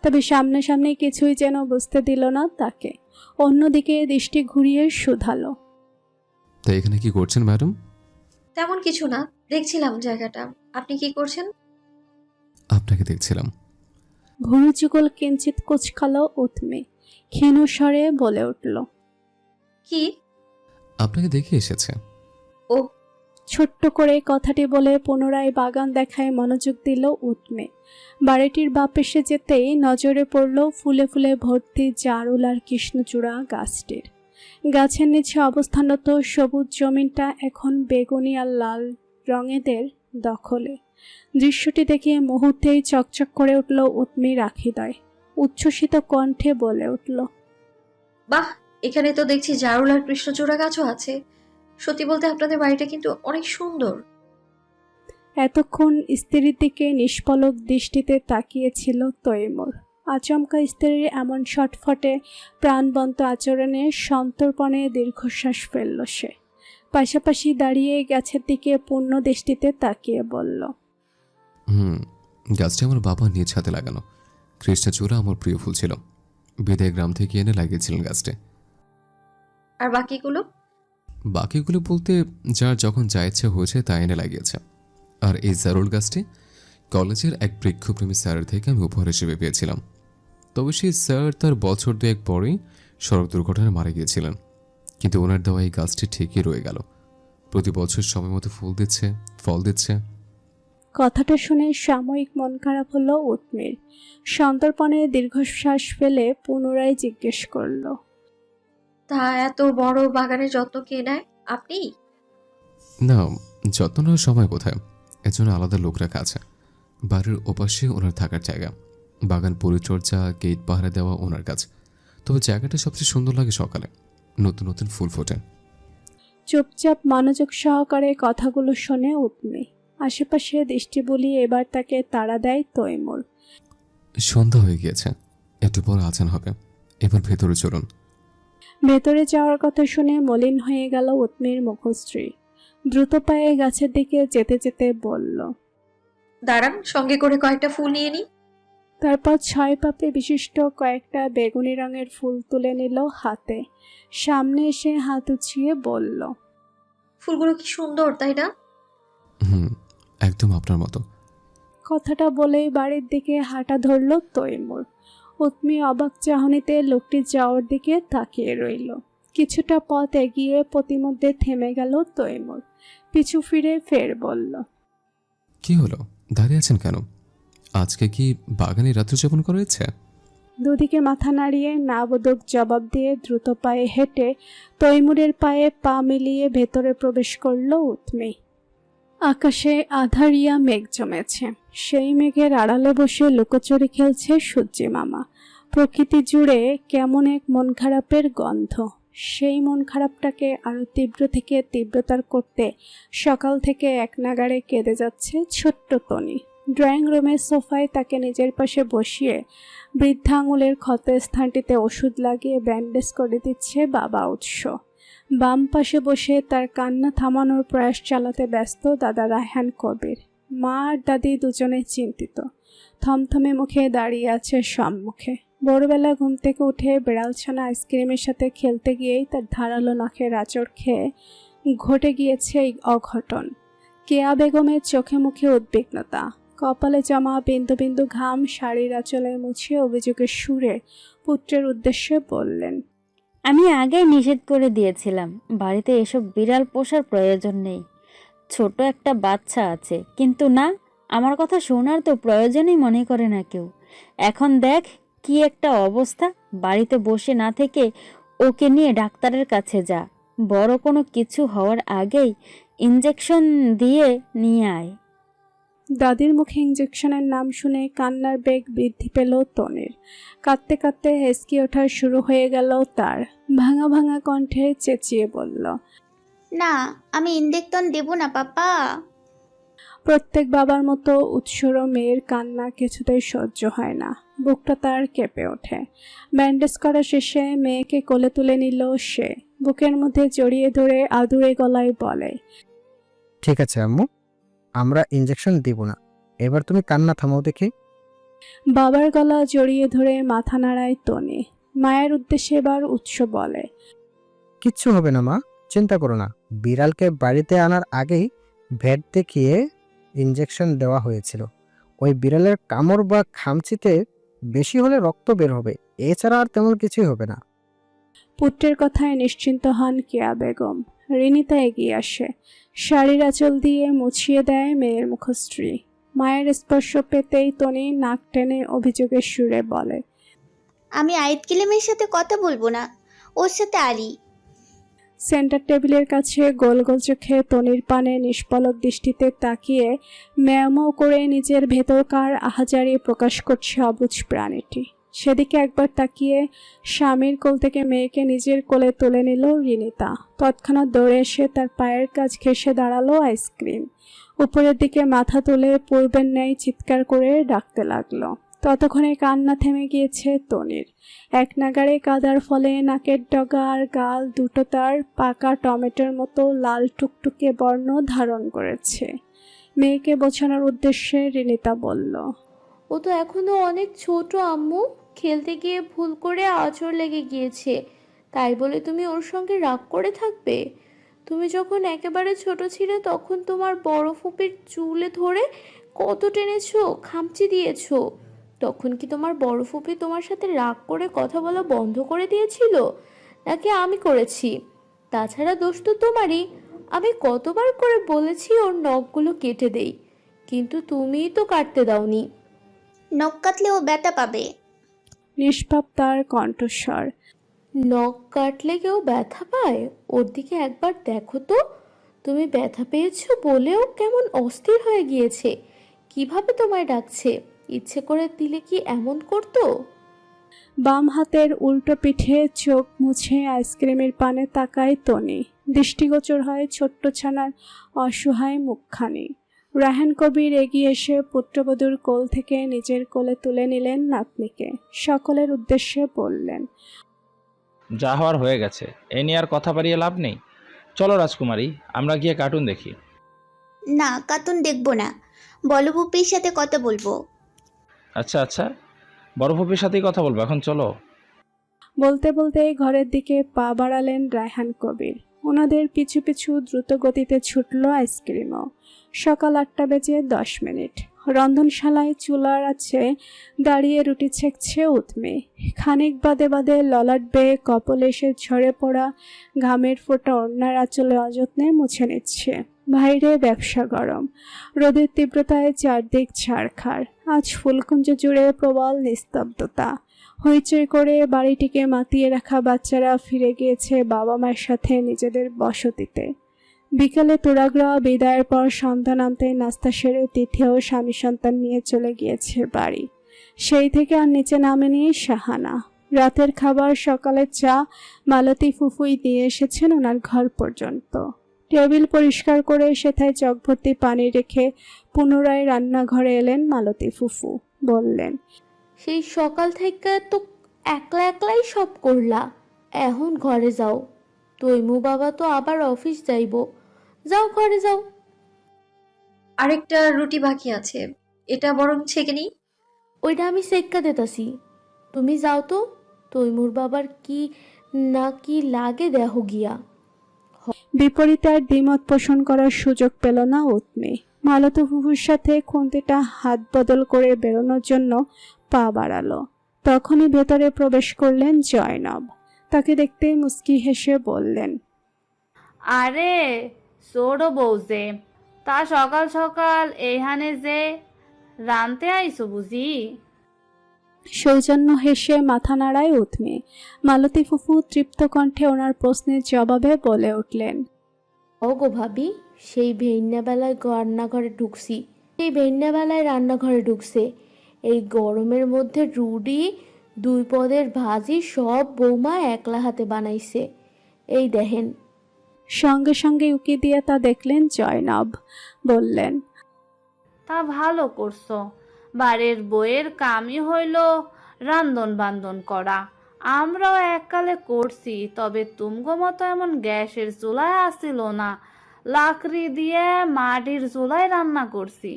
তবে সামনাসামনি কিছুই যেন বুঝতে দিল না তাকে। অন্যদিকে দৃষ্টি ঘুরিয়ে শুধালো, তা এখানে কি করছেন ম্যাডাম? তেমন কিছু না, দেখছিলাম জায়গাটা। আপনি কি করছেন? আপনাকে দেখছিলাম। ভুরু যুগল কিঞ্চিত কুচকালো উৎমি। ক্ষীণ স্বরে বলে উঠল, কি? আপনাকে দেখে এসেছে। ও, ছোট্ট করে কথাটি বলে পুনরায় বাগান দেখায় মনোযোগ দিল উৎমি। বাড়িটির বাপ এসে যেতেই নজরে পড়ল ফুলে ফুলে ভর্তি জারুল আর কৃষ্ণচূড়া গাছটির। গাছের নিচে অবস্থানরত সবুজ জমিনটা এখন বেগুনি আর লাল রঙেদের দখলে। দৃশ্যটি দেখে মুহূর্তেই চকচক করে উঠল উৎমির হৃদয়। উচ্ছ্বসিত কণ্ঠে বলে উঠল, বাহ, এখানে তো দেখছি জারুল আর কৃষ্ণচূড়া গাছও আছে। সত্যি বলতে আপনাদের বাড়িটা কিন্তু অনেক সুন্দর। এতক্ষণ স্ত্রীর দিকে নিষ্পলক দৃষ্টিতে তাকিয়েছিল তৈমুর। আচমকা স্ত্রীর এমন ছটফটে প্রাণবন্ত আচরণে সন্তর্পণে দীর্ঘশ্বাস ফেলল সে। পাশাপাশি দাঁড়িয়ে গাছের দিকে পূর্ণ দৃষ্টিতে তাকিয়ে বলল, গাছটা আমার বাবা নিজ হাতে লাগানো। কৃষ্ণচূড়া আমার প্রিয় ফুল ছিল। বিদায় গ্রাম থেকে এনে লাগিয়েছিলেন গাছটা। আর বাকিগুলো? বাকিগুলো বলতে যার যখন যা ইচ্ছে হয়েছে তা এনে লাগিয়েছে। আর এই জারুল গাছটি কলেজের এক বৃক্ষপ্রেমী স্যারের থেকে আমি উপহার হিসেবে পেয়েছিলাম। তবে সেই স্যার তার বছর দুয়েক পরেই সড়ক দুর্ঘটনায় মারা গিয়েছিলেন। কিন্তু ওনার দেওয়া এই গাছটি ঠিকই রয়ে গেল। প্রতি বছর সময় মতো ফুল দিচ্ছে, ফল দিচ্ছে। কথাটা শুনে সাময়িক মন খারাপ হলো উৎমির। সন্তর্পণে দীর্ঘশ্বাস ফেলে পুনরায় জিজ্ঞেস করল, তা এত বড় বাগানের যত্ন কে নেয়? আপনি? না, যত্ন নেওয়ার সময় কোথায়, এর জন্য আলাদা লোক রাখা আছে। বাড়ির ওপাশে ওনার থাকার জায়গা। বাগান পরিচর্যা, গেট পাহারা দেওয়া ওনার কাজ। তবে জায়গাটা সবচেয়ে সুন্দর লাগে সকালে, নতুন নতুন ফুল ফোটে। চুপচাপ মনোযোগ সহকারে কথাগুলো শোনে উৎমি। আশেপাশে দৃষ্টি বুলিয়ে এবার তাকে তাড়া দেয় তৈমুর। সন্ধ্যা হয়ে গিয়েছে, একটু পর আজান হবে। এবার ভেতরে চলুন। ভেতরে যাওয়ার কথা শুনে মলিন হয়ে গেল উৎমির মুখশ্রী। দ্রুত পায়ে গাছের দিকে যেতে যেতে বলল, দাঁড়ান, সঙ্গে করে কয়েকটা ফুল নিয়ে নি। তারপর 6 পাপড়ি বিশিষ্ট কয়েকটা বেগুনি রঙের ফুল তুলে নিল হাতে। সামনে এসে হাত উঁচিয়ে বলল, ফুলগুলো কি সুন্দর, তাই না? একদম আপনার মতো। কথাটা বলেই বাড়ির দিকে হাঁটা ধরল তৈমুর। উৎমি অবাক চাহনিতে লোকটি যাওয়ার দিকে তাকিয়ে রইল। কিছুটা পথ এগিয়ে প্রতিমধ্যে থেমে গেল তৈমুর। পিছু ফিরে ফের বলল, কি হলো, দাঁড়িয়ে আছেন কেন? আজকে কি বাগানে রাত্রিযাপন করা ইচ্ছে? দুদিকে মাথা নাড়িয়ে না বোধক জবাব দিয়ে দ্রুত পায়ে হেঁটে তৈমুরের পায়ে পা মিলিয়ে ভেতরে প্রবেশ করল উৎমি। আকাশে আধারিয়া মেঘ জমেছে। সেই মেঘের আড়ালে বসে লুকোচুরি খেলছে সূর্যি মামা। প্রকৃতি জুড়ে কেমন এক মন খারাপের গন্ধ। সেই মন খারাপটাকে আরও তীব্র থেকে তীব্রতর করতে সকাল থেকে এক নাগাড়ে কেঁদে যাচ্ছে ছোট্ট তনি। ড্রয়িং রুমের সোফায় তাকে নিজের পাশে বসিয়ে বৃদ্ধা আঙুলের ক্ষত স্থানটিতে ওষুধ লাগিয়ে ব্যান্ডেজ করে দিচ্ছে বাবা উৎস। বাম পাশে বসে তার কান্না থামানোর প্রয়াস চালাতে ব্যস্ত দাদা রায়হান কবির। মা আর দাদি দুজনে চিন্তিত। থমথমে মুখে দাঁড়িয়ে আছে সম্মুখে। ভোরবেলা ঘুম থেকে উঠে বিড়ালছানা আইসক্রিমের সাথে খেলতে গিয়েই তার ধারালো নখের আঁচড় খেয়ে ঘটে গিয়েছে এই অঘটন। কেয়া বেগমের চোখে মুখে উদ্বিগ্নতা, কপালে জমা বিন্দু বিন্দু ঘাম শাড়ির আঁচলে মুছিয়ে অভিযোগের সুরে পুত্রের উদ্দেশ্যে বললেন, আমি আগেই নিষেধ করে দিয়েছিলাম, বাড়িতে এসব বিড়াল পোষার প্রয়োজন নেই। ছোট একটা বাচ্চা আছে, কিন্তু না, আমার কথা শোনার তো প্রয়োজনই মনে করে না কেউ। এখন দেখ কি একটা অবস্থা। বাড়িতে বসে না থেকে ওকে নিয়ে ডাক্তারের কাছে যা। বড় কোনো কিছু হওয়ার আগেই ইঞ্জেকশন দিয়ে নিয়ে আয়। দাদির মুখে ইঞ্জেকশনের নাম শুনে কান্নার বেগ বৃদ্ধি পেল তনির। কাঁদতে কাঁদতে হেসকি ওঠা শুরু হয়ে গেল তার। ভাঙা ভাঙা কণ্ঠে চেঁচিয়ে বলল, না, আমি ইঞ্জেকশন দেব না পাপা। প্রত্যেক বাবার মতো উৎসরও মেয়ের কান্না কিছুতেই সহ্য হয় না। বুকটা তার কেঁপে ওঠে। ব্যান্ডেজ করা শেষে মেয়েকে কোলে তুলে নিল সে। বুকের মধ্যে জড়িয়ে ধরে আদুরে গলায় বলে, ঠিক আছে আম্মু, আমরা ইঞ্জেকশন দিব না। এবার তুমি কান্না থামাও দেখি। বাবার গলা জড়িয়ে ধরে মাথা নাড়ায় তনি। মায়ের উদ্দেশ্যে এবার উৎস বলে, কিচ্ছু হবে না মা, চিন্তা করো না। বিড়ালকে বাড়িতে আনার আগেই ভেট দেখিয়ে ইঞ্জেকশন দেওয়া হয়েছিল। ওই বিড়ালের কামড় বা খামচিতে বেশি হলে রক্ত বের হবে, এছাড়া আর তেমন কিছুই হবে না। পুত্রের কথায় নিশ্চিন্ত হন কেয়া বেগম। রিনিতা এগিয়ে আসে, শাড়ির আঁচল দিয়ে মুছিয়ে দেয় মেয়ের মুখশ্রী। মায়ের স্পর্শ পেতেই তনি নাক টেনে অভিযোগের সুরে বলে, আমি আয়েত কিলেমের সাথে কথা বলবো না, ওর সাথে আলী। সেন্টার টেবিলের কাছে গোল গোল চোখে তনির পানে নিষ্পলক দৃষ্টিতে তাকিয়ে ম্যাও করে নিজের ভেতরকার আহাজারি প্রকাশ করছে অবুঝ প্রাণীটি। সেদিকে একবার তাকিয়ে স্বামীর কোল থেকে মেয়েকে নিজের কোলে তুলে নিল রিনিতা। তৎক্ষণাৎ দৌড়ে এসে তার পায়ের কাছ ঘেঁষে দাঁড়ালো আইসক্রিম। উপরের দিকে মাথা তুলে পূর্বের ন্যায় চিৎকার করে ডাকতে লাগলো। ততক্ষণে কান্না থেমে গিয়েছে তনির। এক নাগাড়ে কাদার ফলে নাকের ডগা আর গাল দুটো তার পাকা টমেটোর মতো লাল টুকটুকে বর্ণ ধারণ করেছে। মেয়েকে বোঝানোর উদ্দেশ্যে রিনিতা বলল, ও তো এখনো অনেক ছোট আম্মু, খেলতে গিয়ে ভুল করে আঁচড় লেগে গিয়েছে, তাই বলে তুমি ওর সঙ্গে রাগ করে থাকবে? তুমি যখন একেবারে ছোট ছিলে তখন তোমার বড় ফুপির চুলে ধরে কত টেনেছো, খামচি দিয়েছো। তখন কি তোমার বড় ফুপি তোমার সাথে রাগ করে কথা বলা বন্ধ করে দিয়েছিল, নাকি আমি করেছি? তাছাড়া দোষ তো তোমারই। আমি কতবার করে বলেছি ওর নখগুলো কেটে দেই, কিন্তু তুমিই তো কাটতে দাওনি। নখ কাটলে ও ব্যথা পাবে। নিষ্পাপ তার কণ্ঠস্বর। নখ কাটলে কেউ ব্যথা পায়? ওর দিকে একবার দেখো তো, তুমি ব্যথা পেয়েছো বলেও কেমন অস্থির হয়ে গিয়েছে। কিভাবে তোমায় ডাকছে? ইচ্ছে করে দিলে কি এমন করতো? বাম হাতের উল্টো পিঠে চোখ মুছে আইসক্রিমের পানে তাকায় তনি। দৃষ্টিগোচর হয় ছোট্ট ছানার অসহায় মুখখানি। রায়হান কবির এগিয়ে এসে পুত্রবধূর কোল থেকে নিজের কোলে তুলে নিলেন নাতনিকে। সকলের উদ্দেশ্যে বললেন, যা হওয়ার হয়ে গেছে, এ নিয়ে আর কথা বাড়িয়ে লাভ নেই। চলো রাজকুমারী, আমরা গিয়ে কার্টুন দেখি। না, কার্টুন দেখবো না, বলো পুপির সাথে কথা বলবো। আচ্ছা আচ্ছা, বড় ফুপির সাথেই কথা বলবো, এখন চলো। বলতে বলতে ঘরের দিকে পা বাড়ালেন রায়হান কবির। ওনাদের পিছু পিছু দ্রুত গতিতে ছুটল আইসক্রিমও। সকাল 8:10। রন্ধনশালায় চুলার আছে দাঁড়িয়ে রুটি ছেঁকছে উৎমে। খানিক বাদে বাদে ললাট বেয়ে কপালে এসে ঝরে পড়া ঘামের ফোঁটা ওড়নার আঁচলে অযত্নে মুছে নিচ্ছে। বাইরে ব্যবসা গরম, রোদের তীব্রতায় চারদিক ছাড়খাড়। আজ ফুলকুঞ্জ জুড়ে প্রবল নিস্তব্ধতা। হইচই করে বাড়িটিকে মাতিয়ে রাখা বাচ্চারা ফিরে গিয়েছে বাবা মায়ের সাথে নিজেদের বসতিতে। বিকালে তোরাগ্রা বিদায়ের পর সন্ধ্যা নামতে নাস্তা সেরে তিথি ও স্বামী সন্তান নিয়ে চলে গিয়েছে বাড়ি। সেই থেকে আর নিচে নামেনি শাহানা। রাতের খাবার, সকালের চা মালতী ফুফুই দিয়ে এসেছেন ওনার ঘর পর্যন্ত। টেবিল পরিষ্কার করে সেথায় চক ভর্তি পানি রেখে পুনরায় রান্নাঘরে এলেন মালতী ফুফু। বললেন, সেই সকাল থেকে তো একলা একলাই সব করলা, এখন ঘরে যাও। তৈমু বাবা তো আবার অফিস যাইব, যাও ঘরে যাও। আরেকটা রুটি বাকি আছে, এটা বরং ছেঁকে নিই। ওইটা আমি সেক্কা দিতাছি, তুমি যাও তো। তৈমুর বাবার কি না কি লাগে দেহ গিয়া। বিপরীতে আর দ্বিমত পোষণ করার সুযোগ পেল না উৎমে। মালতী ফুফুর সাথে খুন্তিটা হাত বদল করে বেরোনোর জন্য পা বাড়ালো। তখনই ভেতরে প্রবেশ করলেন জয়নব। তাকে দেখতেই মুস্কি হেসে বললেন, আরে ছোট বউ যে, তা সকাল সকাল এইখানে যে রানতে আইসো বুঝি? সৌজন্য হেসে মাথা নাড়ায় উৎমি। মালতী ফুফু তৃপ্ত কণ্ঠে ওনার প্রশ্নের জবাবে বলে উঠলেন, ওগো ভাবি, সেই ভেন্নাবেলায় রান্নাঘরে ঢুকছে। এই গরমের মধ্যে রুটি, 2 পদের ভাজি সব বৌমা একলা হাতে বানাইছে। এই দেখেন। সঙ্গে সঙ্গে উকি দিয়ে তা দেখলেন জয়নব। বললেন, তা ভালো করছো। বাড়ির বইয়ের কামই হইল রান্ধন বান্ধন করা। আমরাও এককালে করছি, তবে তুমগো মতো এমন গ্যাসের চুলায় আসছিল না, লাকড়ি দিয়ে মাটির চুলায় রান্না করছি।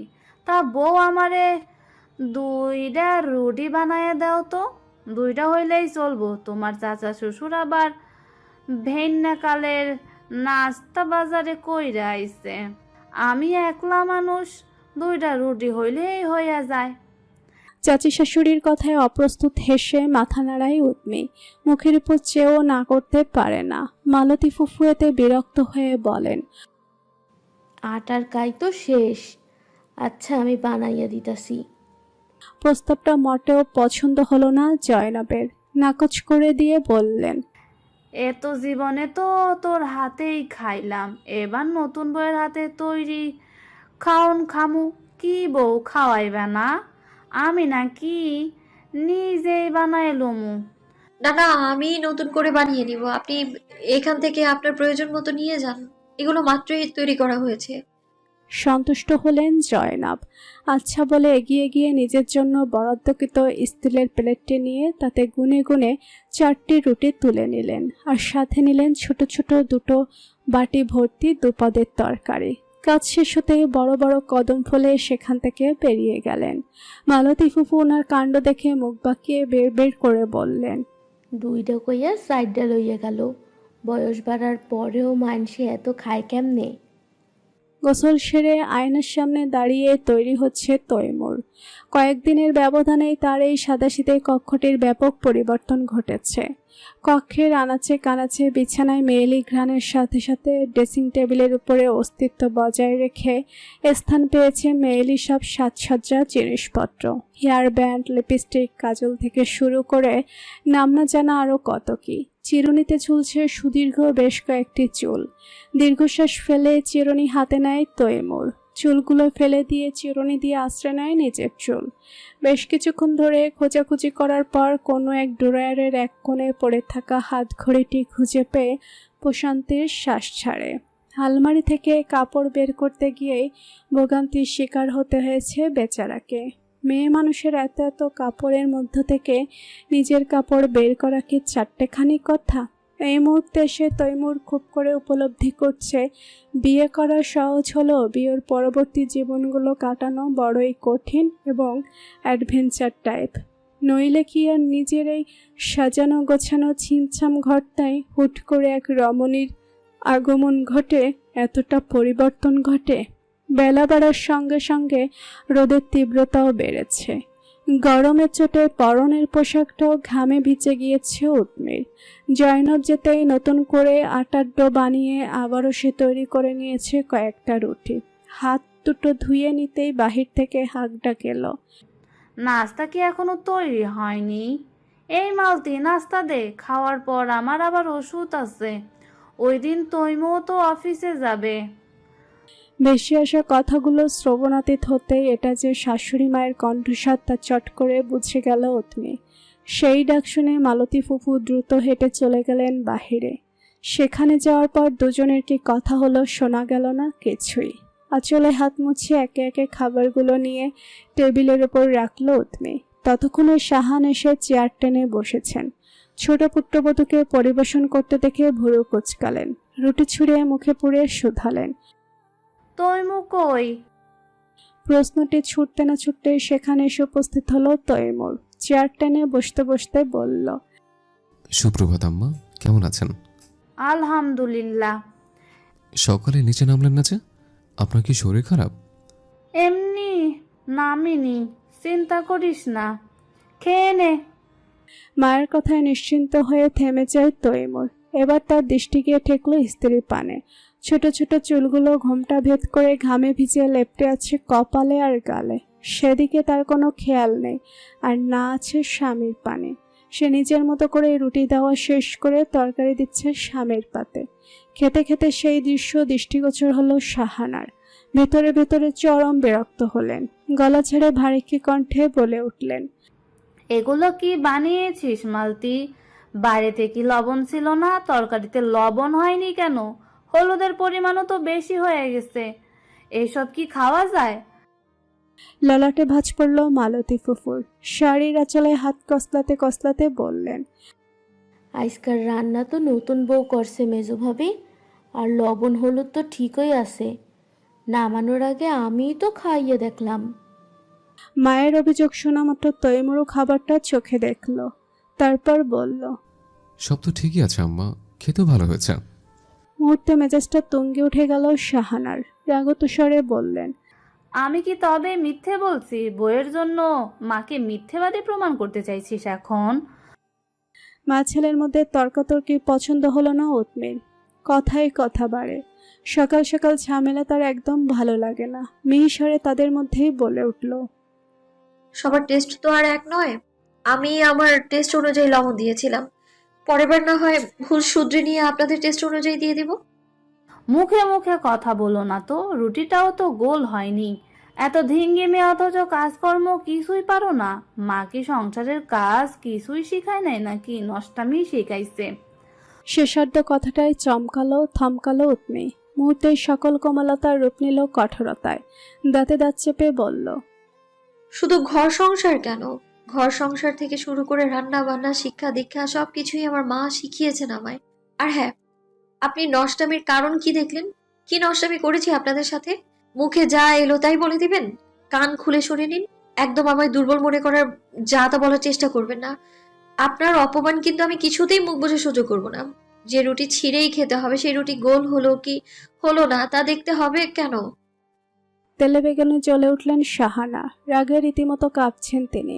তা বউ আমারে 2টা রুটি বানায় দাও তো। 2টা হইলেই চলবো। তোমার চাচা শ্বশুর আবার ভেন্নাকালের নাস্তা বাজারে কইরা আইছে। আমি একলা মানুষ, 2টা রুটি হইলেই হইয়া যায়। চাচি শাশুড়ির কথায় অপ্রস্তুত হেসে মাথা নাড়ায় উৎমি। মুখের উপর চেয়েও না করতে পারে না। মালতী ফুফু এতে বিরক্ত হয়ে বলেন, আটার কাই তো শেষ। আচ্ছা, আমি বানাইয়া দিতাছি। প্রস্তাবটা মোটেও পছন্দ হলো না জয়নবের। নাকচ করে দিয়ে বললেন, এত জীবনে তো তোর হাতেই খাইলাম, এবার নতুন বউয়ের হাতে তৈরি খাওন খামু। কি বউ খাওয়াইবে না? আমি নাকি নিজেই বানাই লমু? না না, আমি নতুন করে বানিয়ে নিব। আপনি এখান থেকে আপনার প্রয়োজন মতো নিয়ে যান, এগুলো মাত্রই তৈরি করা হয়েছে। সন্তুষ্ট হলেন জয়নব। আচ্ছা বলে এগিয়ে গিয়ে নিজের জন্য বরাদ্দকৃত স্টিলের প্লেটটি নিয়ে তাতে গুনে গুনে 4টি রুটি তুলে নিলেন, আর সাথে নিলেন ছোট ছোট 2টো বাটি ভর্তি 2 পদের তরকারি। কাজ শেষ হতেই বড় বড় কদম ফলে সেখান থেকে বেরিয়ে গেলেন। মালতী ফুফু ওনার কাণ্ড দেখে মুখ বাঁকিয়ে বের বের করে বললেন, 2টা কইয়া 4টা লইয়া গেল। বয়স বাড়ার পরেও মানুষে এত খায় কেমনে? গোসল সেরে আয়নার সামনে দাঁড়িয়ে তৈরি হচ্ছে তৈমুর। কয়েকদিনের ব্যবধানেই তার এই সাদাসিধে কক্ষটির ব্যাপক পরিবর্তন ঘটেছে। কক্ষের আনাচে কানাচে বিছানায় মেয়েলি ঘ্রাণের সাথে সাথে ড্রেসিং টেবিলের উপরে অস্তিত্ব বজায় রেখে স্থান পেয়েছে মেয়েলি সব সাজসজ্জা জিনিসপত্র। হেয়ার ব্যান্ড, লিপস্টিক, কাজল থেকে শুরু করে নাম না জানা আরও কত কি। চিরুনিতে ঝুলছে সুদীর্ঘ বেশ কয়েকটি চুল। দীর্ঘশ্বাস ফেলে চিরুনি হাতে নেয় তৈমুর। চুলগুলো ফেলে দিয়ে চিরুনি দিয়ে আশ্রয় নেয় নিজের চুল। বেশ কিছুক্ষণ ধরে খোঁজাখুঁজি করার পর কোনো এক ড্রয়ারের এক কোণে পড়ে থাকা হাত ঘড়িটি খুঁজে পেয়ে প্রশান্তির শ্বাস ছাড়ে। আলমারি থেকে কাপড় বের করতে গিয়েই ভোগান্তির শিকার হতে হয়েছে বেচারাকে। মেয়ে মানুষের এত এত কাপড়ের মধ্য থেকে নিজের কাপড় বের করা কি 4টেখানি কথা? এই মুহূর্তে এসে তৈমুর খুব করে উপলব্ধি করছে, বিয়ে করা সহজ হলো, বিয়ের পরবর্তী জীবনগুলো কাটানো বড়ই কঠিন এবং অ্যাডভেঞ্চার টাইপ। নইলে কি আর নিজের এই সাজানো গোছানো ছিমছাম ঘরটায় হুট করে এক রমণীর আগমন ঘটে, এতটা পরিবর্তন ঘটে? বেলা বাড়ার সঙ্গে সঙ্গে রোদের তীব্রতাও বেড়েছে। গরমের চোটে পরনের পোশাকটাও ঘামে ভিজে গিয়েছে উৎমির। জয়নব যেতেই নতুন করে আটার ডো বানিয়ে আবারও সে তৈরি করে নিয়েছে কয়েকটা রুটি। হাত দুটো ধুয়ে নিতেই বাহির থেকে হাঁক ডাক এলো, নাস্তা কি এখনো তৈরি হয়নি? এই মালতি, নাস্তা দে। খাওয়ার পর আমার আবার ওষুধ আছে। ওই দিন তৈমুও তো অফিসে যাবে। বেশি আসা কথাগুলো শ্রবণাতীত হতেই এটা যে শাশুড়ি মায়ের কণ্ঠস্বর তা চট করে বুঝে গেল উৎমি। সেই ডাক শুনে মালতী ফুফু দ্রুত হেঁটে চলে গেলেন বাহিরে। সেখানে যাওয়ার পর দুজনের কি কথা হলো শোনা গেল না কিছুই। আঁচলে হাত মুছে একে একে খাবারগুলো নিয়ে টেবিলের ওপর রাখলো উৎমি। ততক্ষণে শাহান এসে চেয়ার টেনে বসেছেন। ছোট পুত্রবধূকে পরিবেশন করতে দেখে ভুরু কুচকালেন। রুটি ছুঁড়ে মুখে পুড়ে শুধালেন, তৈমু কই? প্রশ্নটি ছুটতে না ছুটতে সেখানে এসে উপস্থিত হলো তৈমুর। চেয়ার টেনে বসতে বসতে বলল, সুপ্রভাত আম্মা, কেমন আছেন? আলহামদুলিল্লাহ। সকালে নিচে নামলেন না যে? আপনার কি শরীর খারাপ? এমনি নামিনি, চিন্তা করিস না, খেয়ে নে। মায়ের কথায় নিশ্চিন্ত হয়ে থেমে যায় তৈমুর। এবার তার দৃষ্টি গিয়ে ঠেকলো স্ত্রীর পানে। ছোট ছোট চুলগুলো ঘোমটা ভেদ করে ঘামে ভিজে লেপ্টে আছে কপালে আর গালে। সেদিকে তার কোনো খেয়াল নেই, আর না আছে স্বামীর পানে। সে নিজের মতো করে রুটি দেওয়া শেষ করে তরকারি দিচ্ছে স্বামীর পাতে। খেতে খেতে সেই দৃশ্য দৃষ্টিগোচর হলো শাহানার। ভেতরে ভেতরে চরম বিরক্ত হলেন। গলা ছেড়ে ভারী কণ্ঠে বলে উঠলেন, এগুলো কি বানিয়েছিস মালতি? বাইরেতে কি লবণ ছিল না? তরকারিতে লবণ হয়নি কেন? হলুদের পরিমাণও তো বেশি হয়ে গেছে। এসব কি খাওয়া যায়? ললাটে ভাঁজ পড়ল মালতী ফুফুর। শাড়ির আঁচলে হাত কসলাতে কসলাতে বললেন, আজকাল রান্না তো নতুন বউ করছে মেজো ভাবি, আর লবণ হলুদ তো ঠিকই আছে। নামানোর আগে আমিই তো খাইয়ে দেখলাম। মায়ের অভিযোগ শোনা মাত্র তৈমুরও খাবারটা চোখে দেখল। তারপর বলল, সব তো ঠিকই আছে আম্মা, খেতেও ভালো হয়েছে। মুহূর্তে মেজাজটা তুঙ্গে উঠে গেল শাহানার। রাগত স্বরে বললেন, আমি কি তবে মিথ্যে বলছি? বইয়ের জন্য মাকে মিথ্যেবাদী প্রমাণ করতে চাইছিস এখন? মা ছেলের মধ্যে তর্কাতর্কি পছন্দ হলো না উৎমের। কথায় কথা বাড়ে। সকাল সকাল ঝামেলা তার একদম ভালো লাগে না। মিহিসরে তাদের মধ্যেই বলে উঠল, সবার টেস্ট তো আর এক নয়। আমি আমার টেস্ট অনুযায়ী লবণ দিয়েছিলাম, পরের বার না হয় ভুল শুধরে নিয়ে আপনাদের টেস্ট অনুযায়ী দিয়ে দিব। মুখে মুখে কথা বলো না তো, রুটিটাও তো গোল হয়নি। এত ধিঙ্গিমে অথচ কাজকর্ম কিছুই পারো না। মা কি সংসারের কাজ কিছুই শিখায় নাই নাকি নষ্টামি শিখাইছে? শেষার্ধ কথাটাই চমকালো থমকালো উৎমে। মুহূর্তেই সকল কোমলতার রূপ নিল কঠোরতায়। দাঁতে দাঁত চেপে বলল, শুধু ঘর সংসার কেন, ঘর সংসার থেকে শুরু করে রান্না বান্না শিক্ষা দীক্ষা সবকিছুই আমার মা শিখিয়েছেন আমায়। আর হ্যাঁ, আপনি নষ্টামির কারণ কি দেখলেন? কি নষ্টামি করেছি আপনাদের সাথে? মুখে যা এলো তাই বলে দিবেন? কান খুলে শুনে নিন। একদম আমায় দুর্বল মনে করার যা তা বলার চেষ্টা করবেন না। আপনার অপমান কিন্তু আমি কিছুতেই মুখ বুজে সহ্য করব না। যে রুটি ছিঁড়েই খেতে হবে, সেই রুটি গোল হলো কি হলো না তা দেখতে হবে কেন? তেলে বেগুনে জ্বলে উঠলেন শাহানা। রাগে রীতিমতো কাঁপছেন তিনি।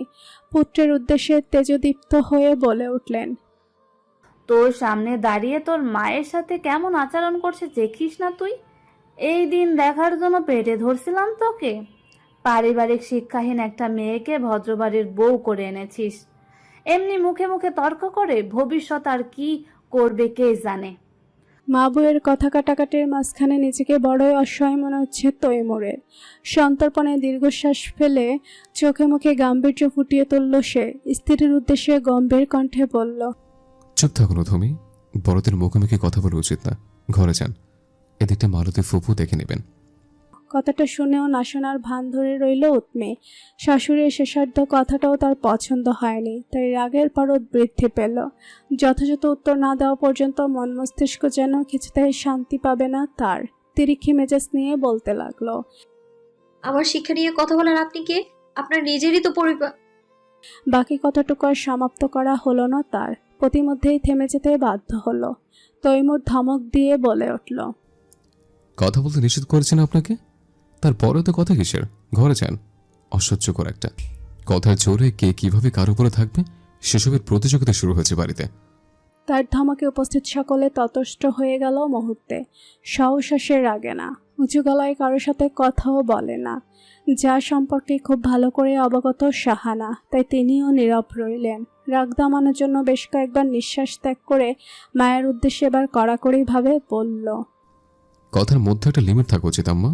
পুত্রের উদ্দেশ্যে তেজদীপ্ত হয়ে বলে উঠলেন, তোর সামনে দাঁড়িয়ে তোর মায়ের সাথে কেমন আচরণ করছে দেখিস না তুই? এই দিন দেখার জন্য পেটে ধরছিলাম তোকে। পারিবারিক শিক্ষাহীন একটা মেয়েকে ভদ্রবাড়ির বউ করে এনেছিস। এমনি মুখে মুখে তর্ক করে ভবিষ্যৎ আর কি করবে কে জানে। মা বউয়ের কথা কাটাকাটির মাঝখানে নিজেকে বড়ই অসহায় মনে হচ্ছে তৈমুরের। সন্তর্পণে দীর্ঘশ্বাস ফেলে চোখে মুখে গাম্ভীর্য ফুটিয়ে তুলল সে। স্ত্রীর উদ্দেশ্যে গম্ভীর কণ্ঠে বলল, চুপ থাকুন তুমি, বড়দের মুখোমুখি কথা বলা উচিত না। ঘরে যান, এদিকটা মালতী ফুপু দেখে নেবেন। কথাটা শুনেও না শোনার ভান ধরে রইল উৎমে। শাশুড়ির শেষার্ধ কথাটাও তার পছন্দ হয়নি, তাই রাগের পারদ বৃদ্ধি পেল। যথাযথ উত্তর না দেওয়া পর্যন্ত মন মস্তিষ্ক যেন কিছুতেই শান্তি পাবে না তার। তিরিক্ষি মেজাজ নিয়ে বলতে লাগলো, আমার শিক্ষা নিয়ে কথা বলার আপনি কে? আপনার নিজেরই তো বাকি কথাটুকু আর সমাপ্ত করা হলো না তার। প্রতিমধ্যেই থেমে যেতে বাধ্য হলো। তৈমুর ধমক দিয়ে বলে উঠল, কথা বলতে নিষেধ করেছেন আপনাকে, তারপরে তো কথা কিসের? ঘরে যান। অসহ্যকর একটা কথার জোরে কে কিভাবে কার উপরে থাকবে সেসবের প্রতিযোগিতা শুরু হয়েছে বাড়িতে। তার ধমকে উপস্থিত সকলে ততষ্ট হয়ে গেল মুহূর্তে। সহসাসে রাগে না, উঁচু গলায় কারোর সাথে কথাও বলে না। যা সম্পর্কে খুব ভালো করে অবগত শাহানা, তাই তিনিও নীরব রইলেন। রাগ দমানোর জন্য বেশ কয়েকবার নিঃশ্বাস ত্যাগ করে মায়ের উদ্দেশ্যে এবার কড়াকড়িভাবে বলল, কথার মধ্যে একটা লিমিট থাকা উচিত আম্মা।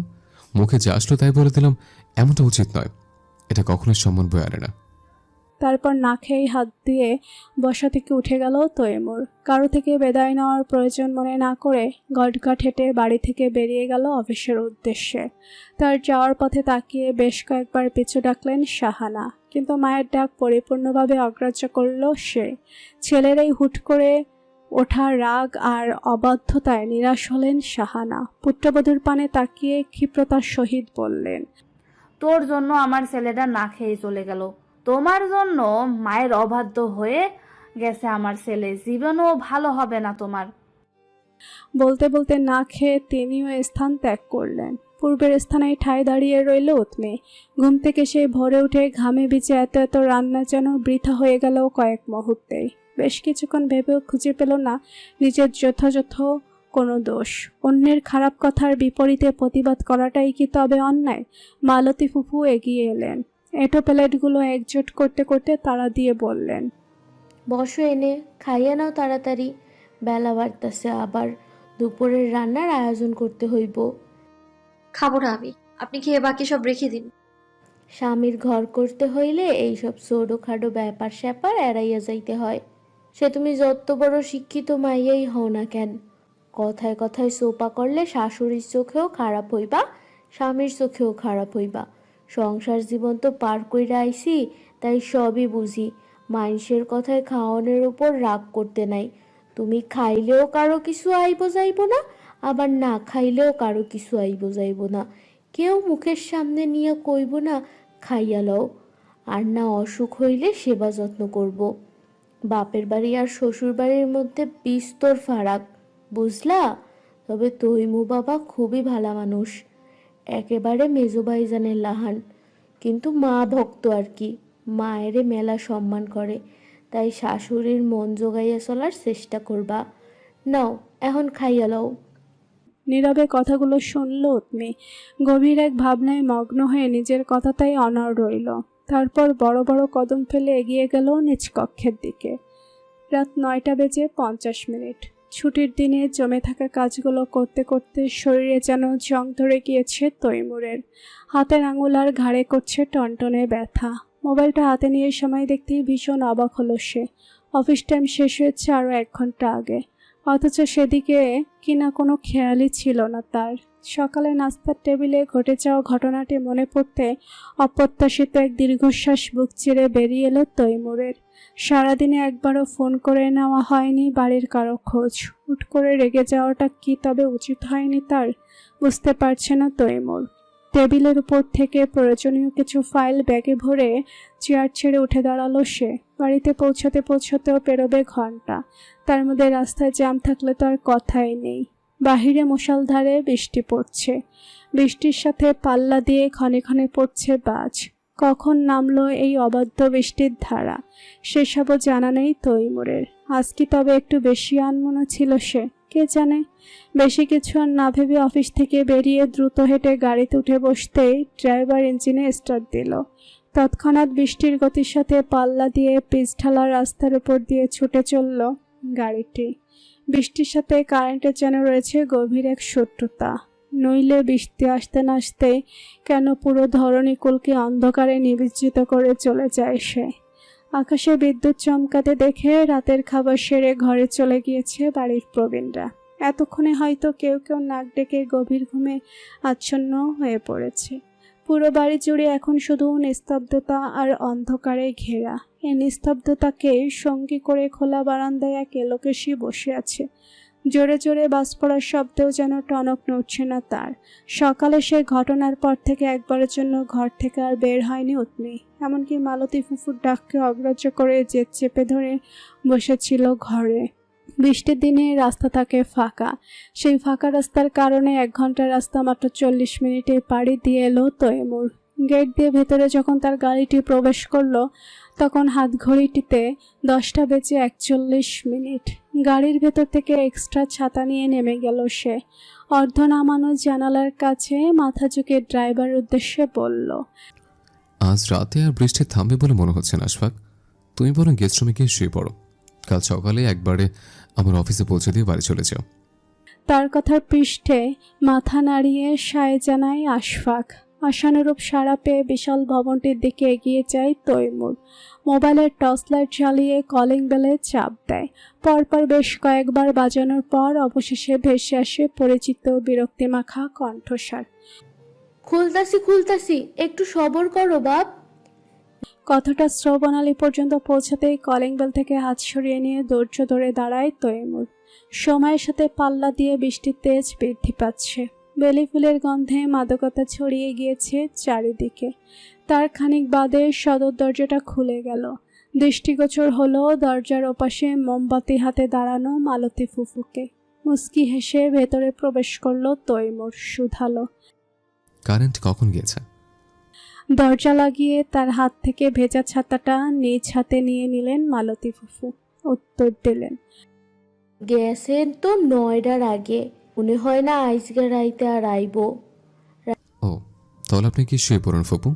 মুখে যা আসলো তাই বলে দিলাম, এমনটা উচিত নয়। এটা কখনোই সম্মান বয়ে আনে না। তারপর না খেয়ে হাত দিয়ে বসা থেকে উঠে গেল তৈমুর। কারো থেকে বিদায় নেওয়ার প্রয়োজন মনে না করে গটগট হেঁটে বাড়ি থেকে বেরিয়ে গেল অফিসের উদ্দেশ্যে। তার যাওয়ার পথে তাকিয়ে বেশ কয়েকবার পিছু ডাকলেন শাহানা, কিন্তু মায়ের ডাক পরিপূর্ণভাবে অগ্রাহ্য করল সে। ছেলের এই হুট করে ওঠা রাগ আর অবাধ্যতায় নিরাশ হলেন শাহানা। পুত্রবধূর পানে তাকিয়ে ক্ষিপ্রতার সহিত বললেন, তোর জন্য আমার ছেলেটা না খেয়ে চলে গেল। তোমার জন্য মায়ের অবাধ্য হয়ে গেছে আমার ছেলে। জীবনও ভালো হবে না তোমার। বলতে বলতে না খেয়ে তিনিও স্থান ত্যাগ করলেন। পূর্বের স্থানেই ঠায় দাঁড়িয়ে রইল উৎমে। ঘুম থেকে সে ভোরে উঠে ঘামে ভিজে এত এত রান্না যেন বৃথা হয়ে গেল কয়েক মুহূর্তেই। বেশ কিছুক্ষণ ভেবেও খুঁজে পেল না নিজের যথাযথ কোনো দোষ। অন্যের খারাপ কথার বিপরীতে প্রতিবাদ করাটাই কি তবে অন্যায়? মালতী ফুফু এগিয়ে এলেন। এঁটো প্লেটগুলো একজোট করতে করতে তাড়া দিয়ে বললেন, বসো এনে, খাইয়ে নাও তাড়াতাড়ি। বেলা বাড়তেছে, আবার দুপুরের রান্নার আয়োজন করতে হইব। খাবো না আমি, আপনি খেয়ে বাকি সব রেখে দিন। স্বামীর ঘর করতে হইলে এইসব ছোটোখাটো ব্যাপার স্যাপার এড়াইয়া যাইতে হয়। সে তুমি যত বড় শিক্ষিত মাইয়াই হও না কেন, কথায় কথায় সোপা করলে শাশুড়ির চোখেও খারাপ হইবা, স্বামীর চোখেও খারাপ হইবা। সংসার জীবন তো পার কইরা আইছি, তাই সবই বুঝি। মানুষের কথায় খাওয়ানোর উপর রাগ করতে নাই। তুমি খাইলেও কারো কিছু আইব যাইব না, আবার না খাইলেও কারো কিছু আইব যাইব না। কেউ মুখের সামনে নিয়ে কইব না খাইয়া লও, আর না অসুখ হইলে সেবা যত্ন করব। বাপের বাড়ি আর শ্বশুর বাড়ির মধ্যে বিস্তর ফারাক, বুঝলা? তবে তৈমু বাবা খুবই ভালা মানুষ, একেবারে মেজো ভাইজানের লাহান, কিন্তু মা ভক্ত আর কি। মায়েরে মেলা সম্মান করে, তাই শাশুড়ির মন জোগাইয়া চলার চেষ্টা করবা। নাও এখন খাইয়া লও। নীরবে কথাগুলো শুনল উৎমি। গভীর এক ভাবনায় মগ্ন হয়ে নিজের কথাটাই অনড় রইল। তারপর বড় বড় কদম ফেলে এগিয়ে গেল নিজ কক্ষের দিকে। রাত 9:50। ছুটির দিনে জমে থাকা কাজগুলো করতে করতে শরীরে যেন জং ধরে গিয়েছে তৈমুরের। হাতের আঙুল আর ঘাড়ে করছে টনটনে ব্যথা। মোবাইলটা হাতে নিয়ে সময় দেখতেই ভীষণ অবাক হলো সে। অফিস টাইম শেষ হয়েছে আরও 1 ঘন্টা আগে, অথচ সেদিকে কিনা কোনো খেয়ালই ছিল না তার। সকালে নাস্তার টেবিলে ঘটে যাওয়া ঘটনাটি মনে পড়তে অপ্রত্যাশিত এক দীর্ঘশ্বাস বুক চিরে বেরিয়ে এলো তৈমুরের। সারাদিনে একবারও ফোন করে নেওয়া হয়নি বাড়ির কারো খোঁজ। হুট করে রেগে যাওয়াটা কি তবে উচিত হয়নি তার? বুঝতে পারছে না তৈমুর। টেবিলের উপর থেকে প্রয়োজনীয় কিছু ফাইল ব্যাগে ভরে চেয়ার ছেড়ে উঠে দাঁড়ালো সে। বাড়িতে পৌঁছাতেও পেরোবে ঘন্টা। তার মধ্যে রাস্তায় জ্যাম থাকলে তো আর কথাই নেই। বাহিরে মুষলধারে বৃষ্টি পড়ছে। বৃষ্টির সাথে পাল্লা দিয়ে ক্ষণে ক্ষণে পড়ছে বাজ। কখন নামলো এই অবাধ্য বৃষ্টির ধারা সেসবও জানা নেই তৈমুরের। আজ কি তবে একটু বেশি আনমনা ছিল সে? কে জানে। বেশি কিছু আর না ভেবে অফিস থেকে বেরিয়ে দ্রুত হেঁটে গাড়িতে উঠে বসতেই ড্রাইভার ইঞ্জিনে স্টার্ট দিল। তৎক্ষণাৎ বৃষ্টির গতির সাথে পাল্লা দিয়ে পিচ ঢালা রাস্তার উপর দিয়ে ছুটে চলল গাড়িটি। বৃষ্টির সাথে কারেন্টের যেন রয়েছে গভীর এক শত্রুতা। নইলে বৃষ্টি আসতে না আসতে কেন পুরো ধরণীকুলকে অন্ধকারে নিমজ্জিত করে চলে যায় সে। আকাশে বিদ্যুৎ চমকাতে দেখে রাতের খাবার সেরে ঘরে চলে গিয়েছে বাড়ির প্রবীণরা। এতক্ষণে হয়তো কেউ কেউ নাক ডেকে গভীর ঘুমে আচ্ছন্ন হয়ে পড়েছে। পুরো বাড়ি জুড়ে এখন শুধু নিস্তব্ধতা আর অন্ধকারে ঘেরা। এই নিস্তব্ধতাকে সঙ্গী করে খোলা বারান্দায় এক এলোকেশী বসে আছে। জোরে জোরে বাস পড়ার শব্দেও যেন টনক নড়ছে না তার। সকালে সে ঘটনার পর থেকে একবারের জন্য ঘর থেকে আর বের হয়নি উৎমি। এমনকি মালতী ফুফুর ডাককে অগ্রাহ্য করে জেদ চেপে ধরে বসেছিল ঘরে। বৃষ্টির দিনে রাস্তা থাকে ফাঁকা। সেই ফাঁকা রাস্তার কারণে 1 ঘন্টার রাস্তা মাত্র 40 মিনিটে পাড়ি দিয়ে এলো তৈমুর। গেট দিয়ে ভেতরে যখন তার গাড়িটি প্রবেশ করলো তখন হাত ঘড়িটিতে 10:41। গাড়ির ভেতর থেকে এক্সট্রা ছাতা নিয়ে নেমে গেল সে। অর্ধ নামানো জানালার কাছে মাথা ঝুঁকে ড্রাইভারের উদ্দেশ্যে বলল, আজ রাতে আর বৃষ্টি থামবে বলে মনে হচ্ছে না আশফাক। তুমি বরং গেস্ট রুমে গিয়ে শুয়ে পড়ো। কাল সকালে একবারে আমার অফিসে পৌঁছে দিয়ে বাড়ি চলে যাও। তার কথার পৃষ্ঠে মাথা নাড়িয়ে সায় জানায় আশফাক। আশানুরূপ সাড়া পেয়ে বিশাল ভবনটির দিকে এগিয়ে যায় তৈমুর। মোবাইলের টর্চ লাইট জ্বালিয়ে কলিং বেলে চাপ দেয়। পরপর বেশ কয়েকবার বাজানোর পর অবশেষে ভেসে আসে পরিচিত বিরক্তিমাখা কণ্ঠস্বর, খুলতাছি, একটু সবর করো বাপ। কথাটা শ্রবণালী পর্যন্ত পৌঁছাতেই কলিং বেল থেকে হাত সরিয়ে নিয়ে ধৈর্য ধরে দাঁড়ায় তৈমুর। সময়ের সাথে পাল্লা দিয়ে বৃষ্টির তেজ বৃদ্ধি পাচ্ছে। বেলি ফুলের গন্ধে মাদকতা ছড়িয়ে গিয়েছে চারিদিকে। তার খানিক বাদে সদর দরজাটা খুলে গেল। দৃষ্টিগোচর হলো দরজার ওপাশে মোমবাতি হাতে দাঁড়ানো মালতী ফুফুকে। মুস্কি হেসে ভেতরে প্রবেশ করলো তৈমুর শুধালো, কারেন্ট কখন গিয়েছে? দরজা লাগিয়ে তার হাত থেকে ভেজা ছাতাটা নিজ হাতে নিয়ে নিলেন মালতী ফুফু। উত্তর দিলেন, গেছেন তো 9টার আগে, মনে হয় না আইজগা রাইতে আর আইব। ও, তাহলে আপনি কি শুয়ে পড়ুন ফুপু?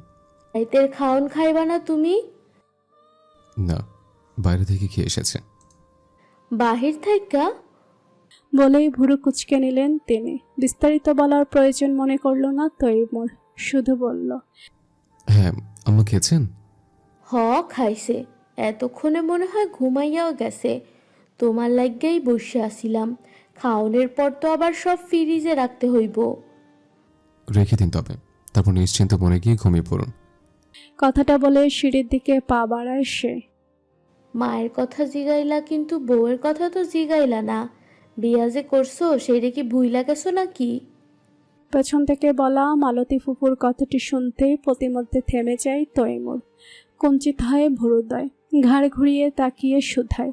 রাইতের খাওন খাইবা না তুমি? না, বাইরে থেকে খেয়ে এসেছে। বাহির থাইকা? বলেই ভুরু কুচকে নিলেন তিনি। বিস্তারিত বলার প্রয়োজন মনে করল না তৈমুর, শুধু বলল, হ্যাঁ, আম্মা খেয়েছেন? হ, খাইছে। এতক্ষণে মনে হয় ঘুমাইয়াও গেছে। তোমার লাগেই বসে আসিলাম। খাওনের পর তো আবার সব ফ্রিজে রাখতে হইব। রেখে দিন তবে, তারপর নিশ্চিন্ত মনে গিয়ে ঘুমিয়ে পড়ুন। কথাটা বলে সিঁড়ির দিকে পা বাড়ায় সে। মায়ের কথা জিগাইলা কিন্তু বউয়ের কথা তো জিগাইলা না। বিয়া যে করছো সেইটা কি ভুইলা গেছো নাকি? পেছন থেকে বলা মালতী ফুপুর কথাটি শুনতেই প্রতিমধ্যে থেমে যায় তৈমুর। কুঞ্চিত হয়ে ভুরু দেয়, ঘাড় ঘুরিয়ে তাকিয়ে শুধায়,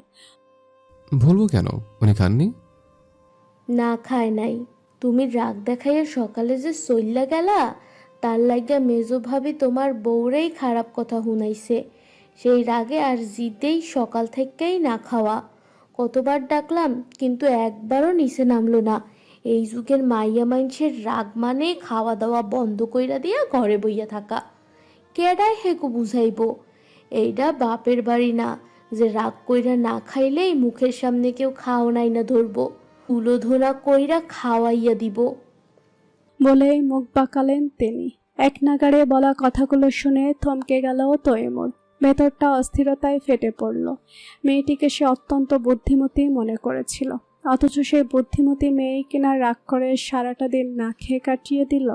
ভুলবো কেন, উনি খাননি? না, খায় নাই। তুমি রাগ দেখাইয়া সকালে যে চইল্লা গেলা, তার লাগিয়া মেজো ভাবি তোমার বউরেই খারাপ কথা শুনাইছে। সেই রাগে আর জিতেই সকাল থেকেই না খাওয়া। কতবার ডাকলাম কিন্তু একবারও নিচে নামলো না। এই যুগের মাইয়া মাইনছের রাগ মানে খাওয়া দাওয়া বন্ধ কইরা দিয়া ঘরে বইয়া থাকা। কেডাই হেকু বুঝাইব? এইটা বাপের বাড়ি না যে রাগ কইরা না খাইলেই মুখের সামনে কেউ খাও নাই না ধরবো, উলোধনা কইরা খাওয়াইয়া দিব। বলেই মুখ বাঁকালেন তিনি। এক নাগাড়ে বলা কথাগুলো শুনে থমকে গেল তৈমুর। ভেতরটা অস্থিরতায় ফেটে পড়ল। মেয়েটিকে সে অত্যন্ত বুদ্ধিমতী মনে করেছিল, অথচ সেই বুদ্ধিমতী মেয়ে কিনা রাগ করে সারাটা দিন না খেয়ে কাটিয়ে দিল।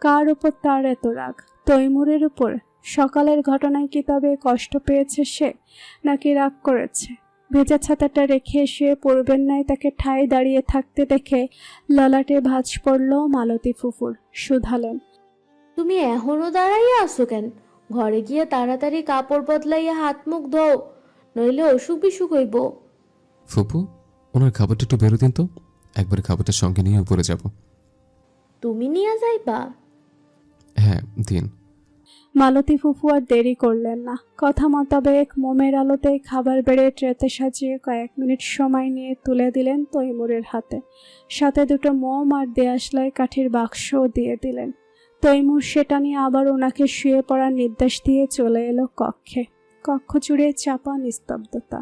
কার উপর তার এত রাগ? তৈমুরের উপর? সকালের ঘটনায় কি তবে কষ্ট পেয়েছে সে, নাকি রাগ করেছে? ভেজা ছাতাটা রেখে শুয়ে পড়বেন নাই তাকে ঠায় দাঁড়িয়ে থাকতে দেখে ললাটে ভাঁজ পড়ল মালতী ফুফুর। শুধালেন, তুমি এখনো দাঁড়াইয়া আছো কেন? ঘরে গিয়ে তাড়াতাড়ি কাপড় বদলাইয়া হাত মুখ ধোও, নইলে অসুখ বিসুখ হইব। ফুপু, ওনার খাবারটা একটু বেরো দিন তো, একবার খাবারটা সঙ্গে নিয়ে উপরে যাব। তুমি নিয়ে যাইবা? হ্যাঁ, দিন। মালতী ফুফু আর দেরি করলেন না। কথা মোতাবেক মোমের আলোতে খাবার বেড়ে ট্রেতে সাজিয়ে কয়েক মিনিট সময় নিয়ে তুলে দিলেন তৈমুরের হাতে। সাথে দুটো মোম আর দেয়াশলাই কাঠির বাক্সও দিয়ে দিলেন। তৈমুর সেটা নিয়ে আবার ওনাকে শুয়ে পড়ার নির্দেশ দিয়ে চলে এলো কক্ষে। কক্ষ জুড়ে চাপা নিস্তব্ধতা।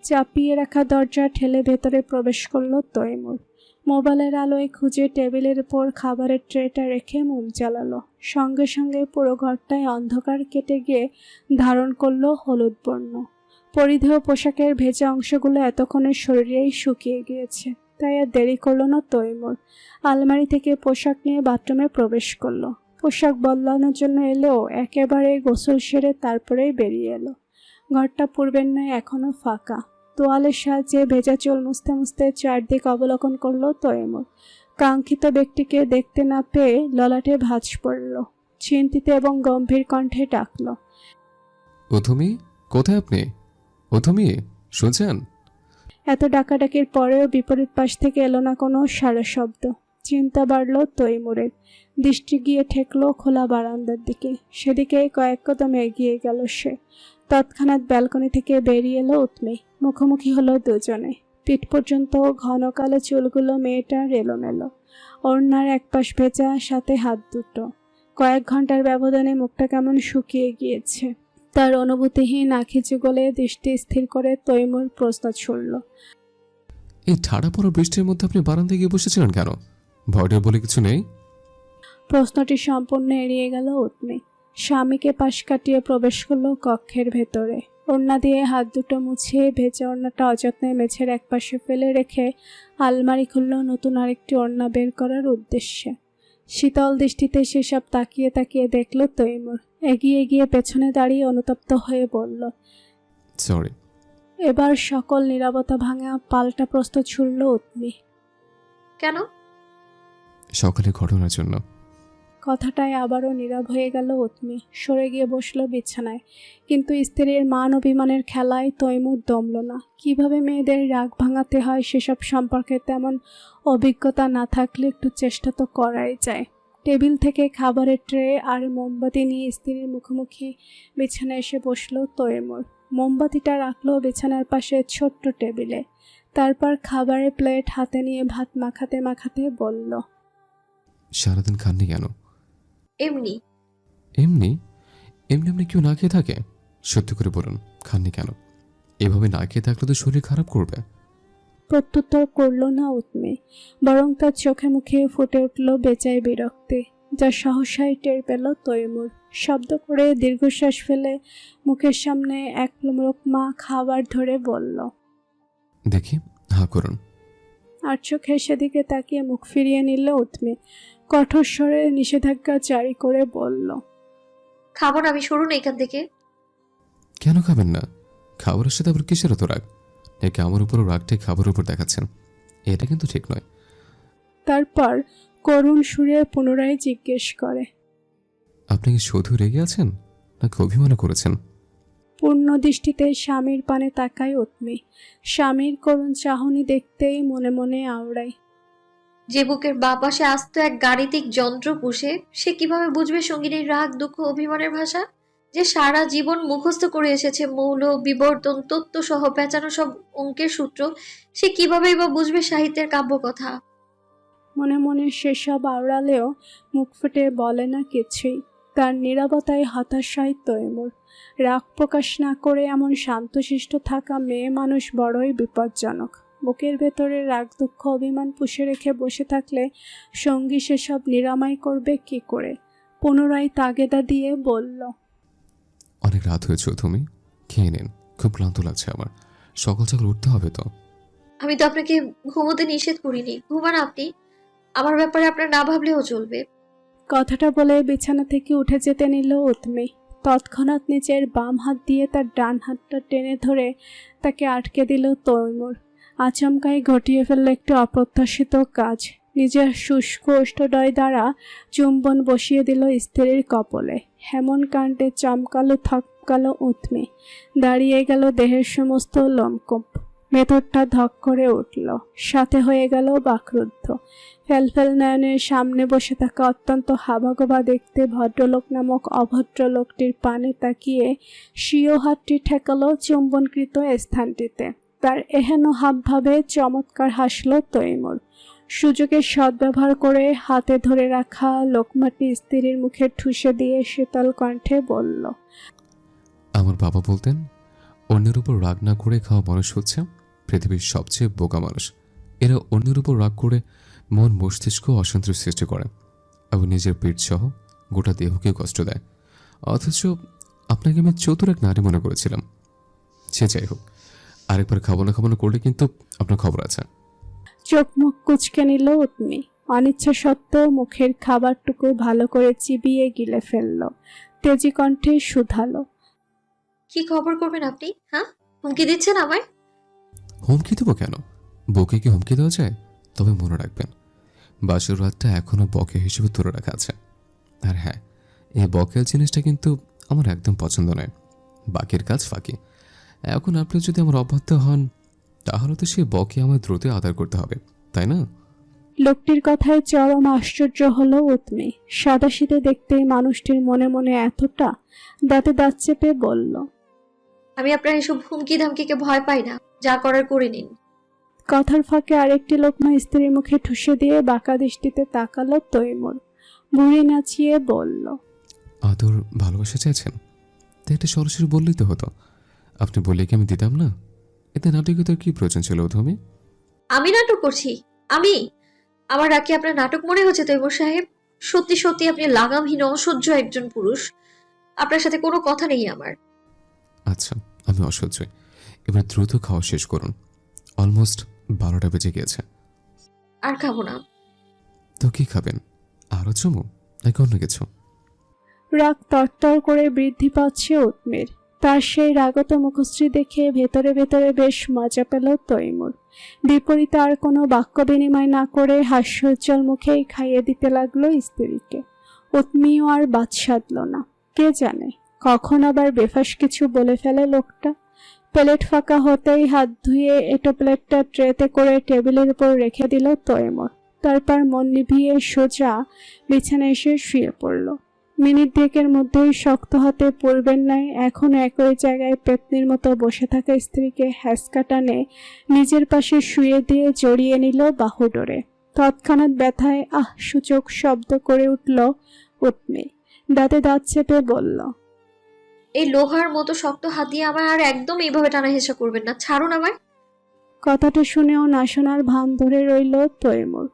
চাপিয়ে রাখা দরজা ঠেলে ভেতরে প্রবেশ করলো তৈমুর। মোবাইলের আলোয় খুঁজে টেবিলের উপর খাবারের ট্রেটা রেখে মোম জ্বালালো। সঙ্গে সঙ্গে পুরো ঘরটায় অন্ধকার কেটে গিয়ে ধারণ করলো হলুদ বর্ণ। পরিধেয় পোশাকের ভেজা অংশগুলো এতক্ষণে শরীরেই শুকিয়ে গিয়েছে, তাই আর দেরি করলো না তৈমুর। আলমারি থেকে পোশাক নিয়ে বাথরুমে প্রবেশ করলো। পোশাক বদলানোর জন্য এলেও একেবারে গোসল সেরে তারপরেই বেরিয়ে এলো। ঘরটা পূর্বের ন্যায় এখনো ফাঁকা। তোয়ালের সাহায্যে ভেজা চুল মুছতে মুছতে চারদিক অবলোকন করলো তৈমুর। কাঙ্ক্ষিত ব্যক্তিকে দেখতে না পেয়ে ললাটে ভাঁজ পড়ল। চিন্তিত এবং গম্ভীর কণ্ঠে ডাকল, অথমি, কোথায় আপনি? অথমি, শুনছেন? এত ডাকাডাকির পরেও বিপরীত পাশ থেকে এলো না কোনো সারা শব্দ। চিন্তা বাড়ল তৈমুরের। দৃষ্টি গিয়ে ঠেকল খোলা বারান্দার দিকে। সেদিকে কয়েক কদম এগিয়ে গেল সে। তৎক্ষণাৎ ব্যালকনি থেকে বেরিয়ে এলো উৎমি। মুখোমুখি হলো দুজনে। পিঠ পর্যন্ত ঘন কালো চুলগুলো মেয়েটার এলোমেলো। ওড়নার একপাশ ভেজা, সাথে হাত দুটো। কয়েক ঘন্টার ব্যবধানে মুখটা কেমন শুকিয়ে গিয়েছে। তার অনুভূতিহীন আঁখি যুগলে দৃষ্টি স্থির করে তৈমুর প্রশ্ন ছুড়ল, এই ঠাড়া পড়া বৃষ্টির মধ্যে আপনি বারান্দায় গিয়ে বসেছিলেন কেন? ভয়ডর বলে কিছু নেই? প্রশ্নটি সম্পূর্ণ এড়িয়ে গেল উৎমি। স্বামীকে পাশ কাটিয়ে প্রবেশ করলো কক্ষের ভেতরে। ওড়না দিয়ে হাত দুটো মুছিয়ে ভেজা ওড়নাটা অযত্নে মেঝের একপাশে ফেলে রেখে আলমারি খুলল নতুন আরেকটি ওড়না বের করার উদ্দেশ্যে। শীতল দৃষ্টিতে সেসব তাকিয়ে তাকিয়ে দেখল তৈমুর। এগিয়ে গিয়ে পেছনে দাঁড়িয়ে অনুতপ্ত হয়ে বলল, সরি। এবার সকল নীরবতা ভাঙা পাল্টা প্রশ্ন ছুড়ল উৎমি। কেন? সকালে ঘটনার জন্য। কথাটায় আবারও নীরব হয়ে গেল উৎমি। সরে গিয়ে বসলো বিছানায়। কিন্তু স্ত্রীর মান অভিমানের খেলায় তৈমুর দমল না। কিভাবে মেয়েদের রাগ ভাঙাতে হয় সেসব সম্পর্কে তেমন অভিজ্ঞতা না থাকলে একটু চেষ্টা তো করাই যায়। টেবিল থেকে খাবারের ট্রে আর মোমবাতি নিয়ে স্ত্রীর মুখোমুখি বিছানায় এসে বসলো তৈমুর। মোমবাতিটা রাখলো বিছানার পাশে ছোট্ট টেবিলে। তারপর খাবারের প্লেট হাতে নিয়ে ভাত মাখাতে মাখাতে বলল, সারাদিন খাননি কেন? এমনি। এমনি? এমনি এমনি কেউ না খেয়ে থাকে? সত্যি করে বলুন, খাননি কেন? এভাবে না খেয়ে থাকলে তো শরীর খারাপ করবে। প্রত্যুত্তর করল না উৎমে, বরং তার চোখে মুখে ফুটে উঠল বেজায় বিরক্তি, যা সহসাই টের পেল তৈমুর। শব্দ করে দীর্ঘশ্বাস ফেলে মুখের সামনে এক লোকমা খাবার ধরে বলল, দেখি, হা করুন। আর চোখে সেদিকে তাকিয়ে মুখ ফিরিয়ে নিল উৎমে। কঠোর স্বরে নিষেধাজ্ঞা জারি করে বলল, খাবো না আমি, সরুন এখান থেকে। কেন খাবেন না? খাবারের সাথে আবার কিসের এত রাগ? নাকি আমার উপরও রাগটাই খাবারের উপর দেখাচ্ছেন? এটা কিন্তু ঠিক নয়। তারপর করুণ সুরে পুনরায় জিজ্ঞেস করে, আপনি কি শুধু রেগে আছেন নাকি অভিমানও করেছেন? পূর্ণ দৃষ্টিতে স্বামীর পানে তাকায় উৎমে। স্বামীর করুণ চাহনি দেখতেই মনে মনে আওড়ায়। যে বুকের বা পাশে আস্ত এক গাণিতিক যন্ত্র পুষে, সে কিভাবে বুঝবে সঙ্গিনীর রাগ, দুঃখ, অভিমানের ভাষা? যে সারা জীবন মুখস্থ করে এসেছে মৌল, বিবর্তন, তত্ত্ব সহ পেঁচানো সব অঙ্কের সূত্র, সে কিভাবেই বা বুঝবে সাহিত্যের কাব্যকথা? মনে মনে সেসব আওড়ালেও মুখ ফুটে বলে না কিছুই। তার নীরবতায় হতাশায় তৈমুর। রাগ প্রকাশ না করে এমন শান্তশিষ্ট থাকা মেয়ে মানুষ বড়ই বিপজ্জনক। বুকের ভেতরে রাগ, দুঃখ, অভিমান পুষে রেখে বসে থাকলে সঙ্গী সেসব নিরাময় করবে কি করে? পুনরায় তাগেদা দিয়ে বলল, অনেক রাত হয়েছে তুমি, খেয়ে নিন। খুব ক্লান্ত লাগছে আমার, সকাল সকাল উঠতে হবে তো। আমি তো আপনাকে ঘুমোতে নিষেধ করিনি, ঘুমান আপনি। আমার ব্যাপারে আপনার না ভাবলেও চলবে। কথাটা বলে বিছানা থেকে উঠে যেতে নিল উৎমে। তৎক্ষণাৎ নিচের বাম হাত দিয়ে তার ডান হাতটা টেনে ধরে তাকে আটকে দিল তৈমুর। আচমকাই ঘটিয়ে ফেলল একটি অপ্রত্যাশিত কাজ। নিজের শুষ্ক ওষ্ঠদ্বয় দ্বারা চুম্বন বসিয়ে দিল স্ত্রীর কপলে। হেমন কাণ্ডে চমকালো থমকালো উৎমে। দাঁড়িয়ে গেল দেহের সমস্ত লোমকূপ। ভেতরটা ধক করে উঠল, সাথে হয়ে গেল বাকরুদ্ধ। ফেলফেল নয়নের সামনে বসে থাকা অত্যন্ত হাবাগোবা দেখতে ভদ্রলোক নামক অভদ্র লোকটির পানে তাকিয়ে স্বীয় হাতটি ঠেকালো চুম্বনকৃত স্থানটিতে। তার এহেন হাবভাবে চমৎকার হাসল তৈমুর। সুযোগের সদ্ব্যবহার করে হাতে ধরে রাখা লোকমাটি স্ত্রীর মুখে ঠুসে দিয়ে শীতল কণ্ঠে বলল, আমার বাবা বলতেন, অন্যের উপর রাগ না করে খাওয়া মানুষ হচ্ছে পৃথিবীর সবচেয়ে বোকা মানুষ। এরা অন্যের উপর রাগ করে মন মস্তিষ্ক অশান্তির সৃষ্টি করে এবং নিজের পেট সহ গোটা দেহকে কষ্ট দেয়। অথচ আপনাকে আমি চতুর এক নারী মনে করেছিলাম। সে যাই হোক, আরেকবার খাবো না করলে কিন্তু আপনার খবর আছে। চোখ মুখ কুচকে নিল উৎমি। অনিচ্ছা সত্ত্বেও মুখের খাবারটুকু ভালো করে চিবিয়ে গিলে ফেলল। তেজি কণ্ঠে শুধালো, কি খবর করবেন আপনি? হ্যাঁ, হুমকি দিচ্ছেন আমায়? হুমকি দেবো কেন? বকে কি হুমকি দেওয়া যায়? তবে মনে রাখবেন, বাসর রাতটা এখনো বকে হিসেবে তুলে রাখা আছে। আর হ্যাঁ, এই বকের জিনিসটা কিন্তু আমার একদম পছন্দ নয়। বাকির কাজ ফাঁকি। এখন আপনি যদি আমার অবাধ্য হন, তাহলে তো সে বকে আমায় দ্রুত আদায় করতে হবে, তাই না? লোকটির কথায় চরম আশ্চর্য হলো উৎমি। সাদাসিধে দেখতেই মানুষটির মনে মনে এতটা, দাঁতে দাঁত চেপে বলল, আমি আপনার এসব হুমকি ধামকিকে ভয় পাই না, যা করার করে নিন। কথার ফাঁকে আরেকটি লোকমা স্ত্রীর মুখে ঠুসে দিয়ে বাঁকা দৃষ্টিতে তাকালো তৈমুর। ভুঁড়ি নাচিয়ে বলল, আদর ভালোবাসা চাইছেন? তাই এটা সরাসরি বললেই তো হতো। আপনি বললে কি আমি দিতাম না? এতে নাটকীয়তার কি প্রয়োজন ছিল ধমি? আমি নাটক করছি? আমার রাখি আপনার নাটক মনে হচ্ছে তৈমুর সাহেব? সত্যি সত্যি আপনি লাগামহীন অসহ্য একজন পুরুষ। আপনার সাথে কোনো কথা নেই আমার। আচ্ছা, আমি অসহ্যই। এবার দ্রুত খাওয়া শেষ করুন। অলমোস্ট 12টা বেজে গিয়েছে। আর খাবো না। তো কি খাবেন? আরও চুমু নাকি অন্য কিছু? রাগ তরতর করে বৃদ্ধি পাচ্ছে উৎমের। তার সেই রাগত মুখশ্রী দেখে ভেতরে ভেতরে বেশ মজা পেল তৈমুর। বিপরীতে আর কোনো বাক্য বিনিময় না করে হাস্যোজ্জ্বল মুখেই খাইয়ে দিতে লাগলো স্ত্রীকে। উৎমিও আর বাদ সাধল না। কে জানে কখন আবার বেফাস কিছু বলে ফেলে লোকটা। প্লেট ফাঁকা হতেই হাত ধুয়ে এটো প্লেটটা ট্রেতে করে টেবিলের উপর রেখে দিল তৈমুর। তারপর মন নিভিয়ে সোজা বিছানায় এসে শুয়ে পড়ল। মিনিট দুয়েকের মধ্যেই শক্ত হাতে পূর্বের ন্যায় এখন একই জায়গায় পেতনির মতো বসে থাকা স্ত্রীকে হ্যাঁচকা টানে নিজের পাশে শুয়ে দিয়ে জড়িয়ে নিল বাহুডোরে। তৎক্ষণাৎ ব্যথায় সূচক শব্দ করে উঠল উৎমি। দাঁতে দাঁত চেপে বলল, এই লোহার মতো শক্ত হাত দিয়ে আমায় আর একদম এইভাবে টানা হেঁচা করবেন না, ছাড়ুন আমায়। কথাটা শুনেও না শোনার ভান ধরে রইল তৈমুর।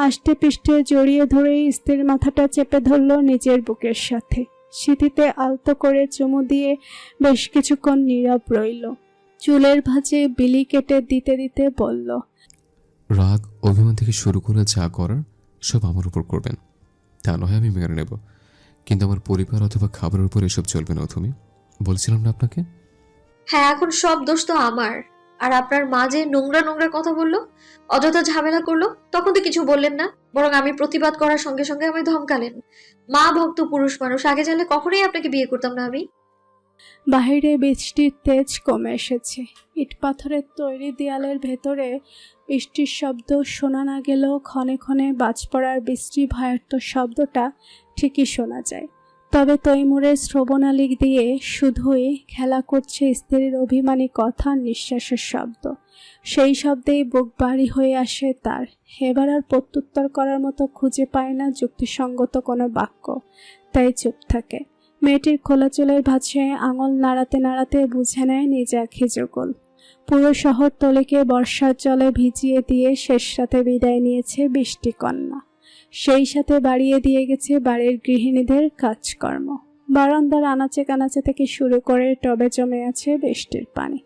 আষ্টে পিষ্টে জড়িয়ে ধরে স্ত্রীর মাথাটা চেপে ধরল নিজের বুকের সাথে। সিঁথিতে আলতো করে চুমু দিয়ে বেশ কিছুক্ষণ নীরব রইল। চুলের ভাঁজে বিলি কেটে দিতে দিতে বলল, রাগ অভিমান থেকে শুরু করে যা করার সব আমার উপর করবেন, তা নয় আমি মেনে নেব, কিন্তু আমার পরিবার অথবা খাবারের উপর এসব চলবে না। তুমি বলছিলাম না আপনাকে? হ্যাঁ, এখন সব দোষ তো আমার। আর আপনার মা যে নোংরা নোংরা কথা বললো, অযথা ঝামেলা করলো, তখন তো কিছু বললেন না, বরং আমি প্রতিবাদ করার সঙ্গে সঙ্গে আমায় ধমকালেন। মা ভক্ত পুরুষ মানুষ, আগে জানলে কখনোই আপনাকে বিয়ে করতাম না আমি। বাহিরে বৃষ্টির তেজ কমে এসেছে। ইট পাথরের তৈরি দেয়ালের ভেতরে বৃষ্টির শব্দ শোনা না গেলেও ক্ষণে ক্ষণে বাজ পড়ার বৃষ্টি ভয়ার্ত শব্দটা ঠিকই শোনা যায়। তবে তৈমুরের শ্রবণালী দিয়ে শুধুই খেলা করছে স্ত্রীর অভিমানী কথা, নিঃশ্বাসের শব্দ। সেই শব্দেই বুক ভারী হয়ে আসে তার। এবার আর প্রত্যুত্তর করার মতো খুঁজে পায় না যুক্তিসঙ্গত কোনো বাক্য, তাই চুপ থাকে। মেয়েটির খোলা চুলের ভাঁজে আঙুল নাড়াতে নাড়াতে বুঝে নেয় নিজ আঁখি যুগল। পুরো শহর তলিকে বর্ষার জলে ভিজিয়ে দিয়ে শেষ রাতে বিদায় নিয়েছে বৃষ্টিকন্যা। সেই সাথে বাড়িয়ে দিয়ে গেছে বাড়ির গৃহিণীদের কাজকর্ম। বারান্দার আনাচে কানাচে থেকে শুরু করে টবে জমে আছে বৃষ্টির পানি।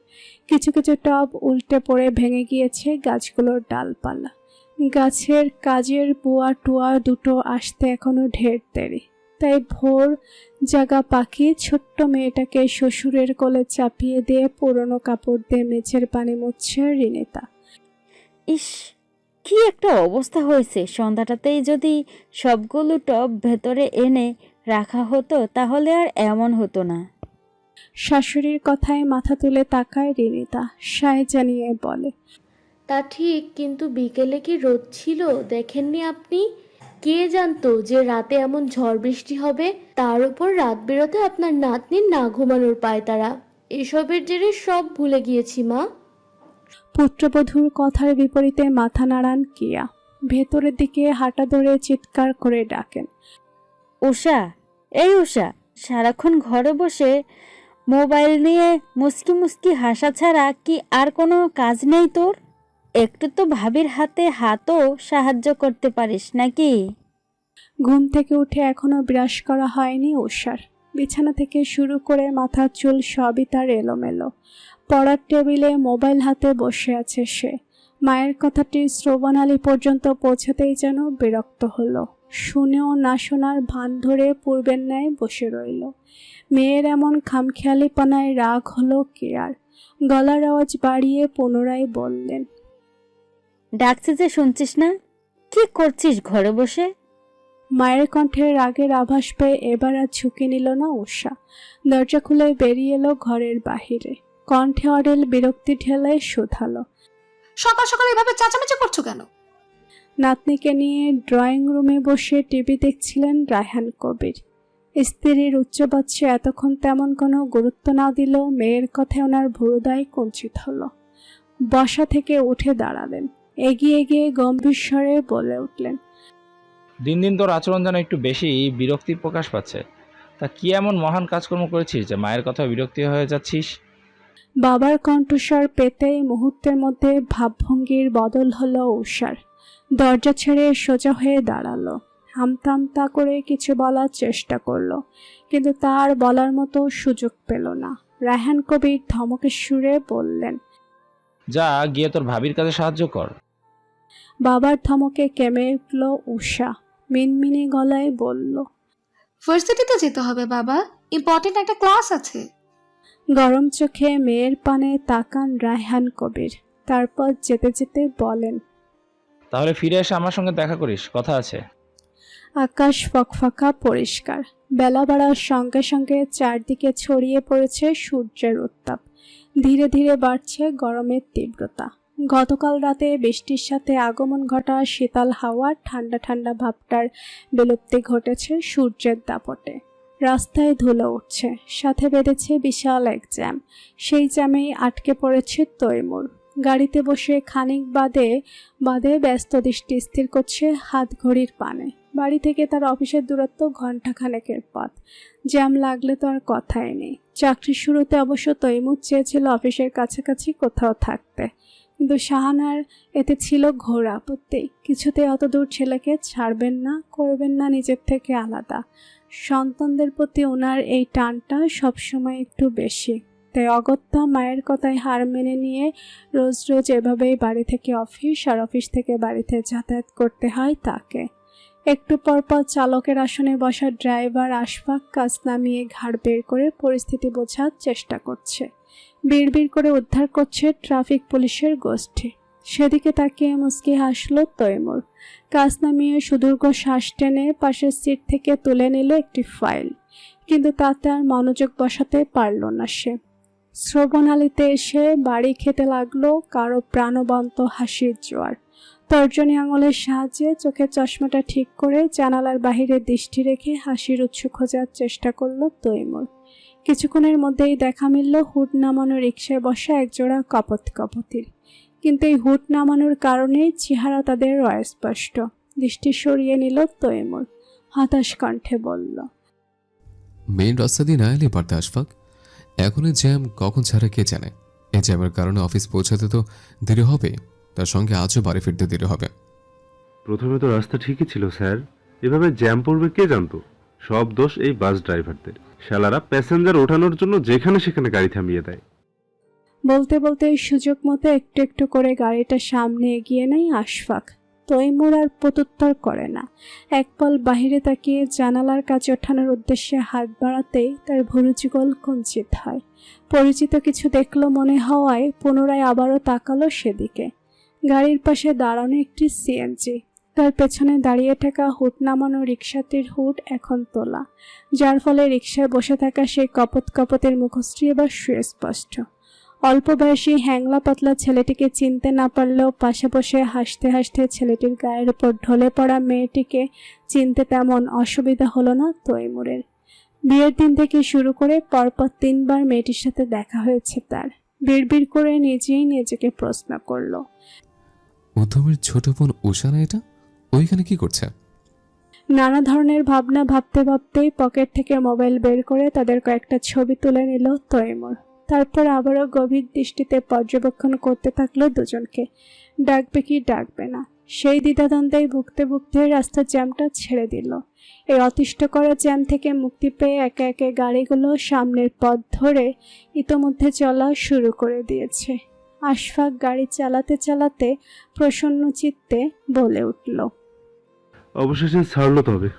কিছু কিছু টব উল্টে পড়ে ভেঙে গিয়েছে গাছগুলোর ডালপালা। গাছের কাজের বুয়া টুয়া দুটো আসতে এখনো ঢের দেরি। তাই ভোর জাগা পাখি ছোট্ট মেয়েটাকে শ্বশুরের কোলে চাপিয়ে দিয়ে পুরনো কাপড় দিয়ে মেঝের পানি মুছছে রিনিতা। ইস, কি একটা অবস্থা হয়েছে! সন্ধ্যাটাতেই যদি সবগুলো টব ভেতরে এনে রাখা হতো তাহলে আর এমন হতো না। শাশুড়ির কথায় মাথা তুলে তাকায় রিনিতা, সায় জানিয়ে বলে, তা ঠিক, কিন্তু বিকেলে কি রোদ ছিল দেখেননি আপনি? কে জানতো যে রাতে এমন ঝড় বৃষ্টি হবে? তার উপর রাত বেরোতে আপনার নাতনির না ঘুমানোর পায়তারা। এসবের জেরে সব ভুলে গিয়েছি মা। পুত্রবধূর কথার বিপরীতে মাথা নাড়ান কিয়া। ভেতরের দিকে হাঁটা ধরে চিৎকার করে ডাকেন, উষা, এই উষা, সারাক্ষণ ঘরে বসে মোবাইল নিয়ে মুস্কি মুস্কি হাসা ছাড়া কি আর কোনো কাজ নেই তোর? একটু তো ভাবির হাতে হাতও সাহায্য করতে পারিস নাকি? ঘুম থেকে উঠে এখনো ব্রাশ করা হয়নি উষার। বিছানা থেকে শুরু করে মাথার চুল সবই তার এলোমেলো। পড়ার টেবিলে মোবাইল হাতে বসে আছে সে। মায়ের কথাটি শ্রবণালী পর্যন্ত পৌঁছাতেই যেন বিরক্ত হলো। শুনেও না শোনার ভান ধরে পূর্বের ন্যায় বসে রইল। মেয়ের এমন খামখেয়ালিপনায় রাগ হলো কেয়ার। গলার আওয়াজ বাড়িয়ে পুনরায় বললেন, ডাকছে যে শুনছিস না? কি করছিস ঘরে বসে? মায়ের কণ্ঠে রাগের আভাস পেয়ে এবার আর ঝুঁকে নিল না উষা। দরজা খুলে বেরিয়ে এলো ঘরের বাহিরে। কণ্ঠে অডেল বিরক্তি ঠেলায় শুধালো, সকাল সকাল এভাবে চেঁচামেচি করছো কেন? নাতনিকে নিয়ে ড্রয়িং রুমে বসে টিভি দেখছিলেন রায়হান কবির। স্ত্রীর উচ্চবাচ্যে এতক্ষণ তেমন কোনো গুরুত্ব না দিলেও মেয়ের কথায় ওনার ভুরুদায় কুঞ্চিত হলো। বসা থেকে উঠে দাঁড়ালেন। এগিয়ে গিয়ে গম্ভীর স্বরে বলে উঠলেন, দিন দিন তোর আচরণ যেন একটু বেশি বিরক্তির প্রকাশ পাচ্ছে। তা কি এমন মহান কাজকর্ম করেছিস যে মায়ের কথা বিরক্তি হয়ে যাচ্ছিস? বাবার কণ্ঠস্বর পেতেই মুহূর্তের মধ্যে ভাবভঙ্গির বদল হলো উষার। দরজা ছেড়ে সোজা হয়ে দাঁড়ালো। হামতা হামতা করে কিছু বলার চেষ্টা করলো, কিন্তু তার বলার মতো সুযোগ পেল না। রায়হান কবির ধমকের সুরে বললেন, যা গিয়ে তোর ভাবির কাছে সাহায্য কর। বাবার ধমকে কেঁপে উঠল উষা। মিনমিনে গলায় বলল, ভার্সিটিতে যেতে হবে বাবা, ইম্পর্টেন্ট একটা ক্লাস আছে। গরম চোখে মেয়ের পানে তাকান রায়হান কবির। তারপর যেতে যেতে বলেন, তাহলে ফিরে এসে আমার সঙ্গে দেখা করিস, কথা আছে। আকাশ ফকফকা পরিষ্কার। বেলা বাড়ার সঙ্গে সঙ্গে চারদিকে ছড়িয়ে পড়েছে সূর্যের উত্তাপ। ধীরে ধীরে বাড়ছে গরমের তীব্রতা। গতকাল রাতে বৃষ্টির সাথে আগমন ঘটা শীতল হাওয়া ঠান্ডা ঠান্ডা ভাবটার বিলুপ্তি ঘটেছে সূর্যের দাপটে। রাস্তায় ধুলো উঠছে, সাথে বেঁধেছে বিশাল এক জ্যাম। সেই জ্যামেই আটকে পড়েছে তৈমুর। গাড়িতে বসে খানিক বাদে ব্যস্ত দৃষ্টি স্থির করছে হাত ঘড়ির পানে। বাড়ি থেকে তার অফিসের দূরত্ব ঘন্টাখানেকের পথ। জ্যাম লাগলে তো আর কথাই নেই। চাকরির শুরুতে অবশ্য তৈমুর চেয়েছিল অফিসের কাছাকাছি কোথাও থাকতে, কিন্তু শাহানার এতে ছিল ঘোর আপত্তি। কিছুতেই অত দূর ছেলেকে ছাড়বেন না, করবেন না নিজের থেকে আলাদা। সন্তানদের প্রতি ওনার এই টানটা সবসময় একটু বেশি, তাই অগত্যা মায়ের কথায় হার মেনে নিয়ে রোজ রোজ এভাবেই বাড়ি থেকে অফিস আর অফিস থেকে বাড়িতে যাতায়াত করতে হয় তাকে। একটু পরপর চালকের আসনে বসা ড্রাইভার আশফাক কাজ নামিয়ে ঘাড় বের করে পরিস্থিতি বোঝার চেষ্টা করছে। বিড়বিড় করে উদ্ধার করছে ট্রাফিক পুলিশের গোষ্ঠী। সেদিকে তাকিয়ে মুচকি হাসল তৈমুর। কাজ নামিয়ে সুদীর্ঘ শ্বাস টেনে পাশের সিট থেকে তুলে নিল একটি ফাইল, কিন্তু তাতে আর মনোযোগ বসাতে পারল না সে। শ্রবণালীতে এসে বাড়ি খেতে লাগলো কারো প্রাণবন্ত হাসির জোয়ার। তর্জনী আঙুলের সাহায্যে চোখের চশমাটা ঠিক করে জানালার বাহিরে দৃষ্টি রেখে হাসির উৎস খোঁজার চেষ্টা করলো তৈমুর। কিছুক্ষণের মধ্যেই দেখা মিলল হুড নামানো রিকশায় বসা একজোড়া কপতির। কিন্তু এই হুড নামানোর কারণে চেহারা তাদের অস্পষ্ট। দৃষ্টি সরিয়ে নিল তৈমুর, হতাশ কণ্ঠে বলল, মেইন রাস্তা দিয়ে না এলে পারতে আশফাক। এখন এই জ্যাম কখন ছাড়া কে জানে। এই জ্যামের কারণে অফিস পৌঁছাতে তো দেরি হবে, তার সঙ্গে আজও বাড়ি ফিরতে দেরি হবে। প্রথমে তো রাস্তা ঠিকই ছিল স্যার, এভাবে জ্যাম পড়বে কে জানতো। সব দোষ এই বাস ড্রাইভারদের। শালারা প্যাসেঞ্জার ওঠানোর জন্য যেখানে সেখানে গাড়ি থামিয়ে দেয়। বলতে বলতে সুযোগ মতো একটু একটু করে গাড়িটা সামনে এগিয়ে নেয় আশফাক। তৈমুর আর প্রত্যুত্তর করে না। এক পল বাহিরে তাকিয়ে জানালার কাছে ওঠানোর উদ্দেশ্যে হাত বাড়াতেই তার ভুরুযুগল কুঞ্চিত হয়। পরিচিত কিছু দেখলো মনে হওয়ায় পুনরায় আবারও তাকালো সেদিকে। গাড়ির পাশে দাঁড়ানো একটি সিএনজি, তার পেছনে দাঁড়িয়ে থাকা হুড নামানো রিকশাটির হুড এখন তোলা, যার ফলে রিকশায় বসে থাকা সেই কপতের মুখশ্রী এবার সুস্পষ্ট। অল্প বয়সী হ্যাংলা পাতলা ছেলেটিকে চিনতে না পারলেও পাশে বসে হাসতে হাসতে ছেলেটির গায়ের উপর ঢলে পড়া মেয়েটিকে চিনতে তেমন অসুবিধা হলো না তৈমুরের। বিয়ের দিন থেকে শুরু করে পরপর 3 বার মেয়েটির সাথে দেখা হয়েছে তার। বিড়বিড় করে নিজেই নিজেকে প্রশ্ন করলো, উদ্ধমের ছোট বোন উষানা এটা ওইখানে কি করছে? নানা ধরনের ভাবনা ভাবতে ভাবতেই পকেট থেকে মোবাইল বের করে তাদের কয়েকটা ছবি তুলে নিল তৈমুর। তারপর আবারও গভীর দৃষ্টিতে পর্যবেক্ষণ করতে থাকলো দুজনকে। ডাকবে কি ডাকবে না সেই দ্বিধাদ্বন্দ্বেই ভুগতে ভুগতে রাস্তার জ্যামটা ছেড়ে দিল। এই অতিষ্ঠ করা জ্যাম থেকে মুক্তি পেয়ে একে একে গাড়িগুলো সামনের পথ ধরে ইতোমধ্যে চলা শুরু করে দিয়েছে। আশফাক গাড়ি চালাতে চালাতে প্রসন্ন চিত্তে বলে উঠল, অবশেষে ছাড়লো তবে।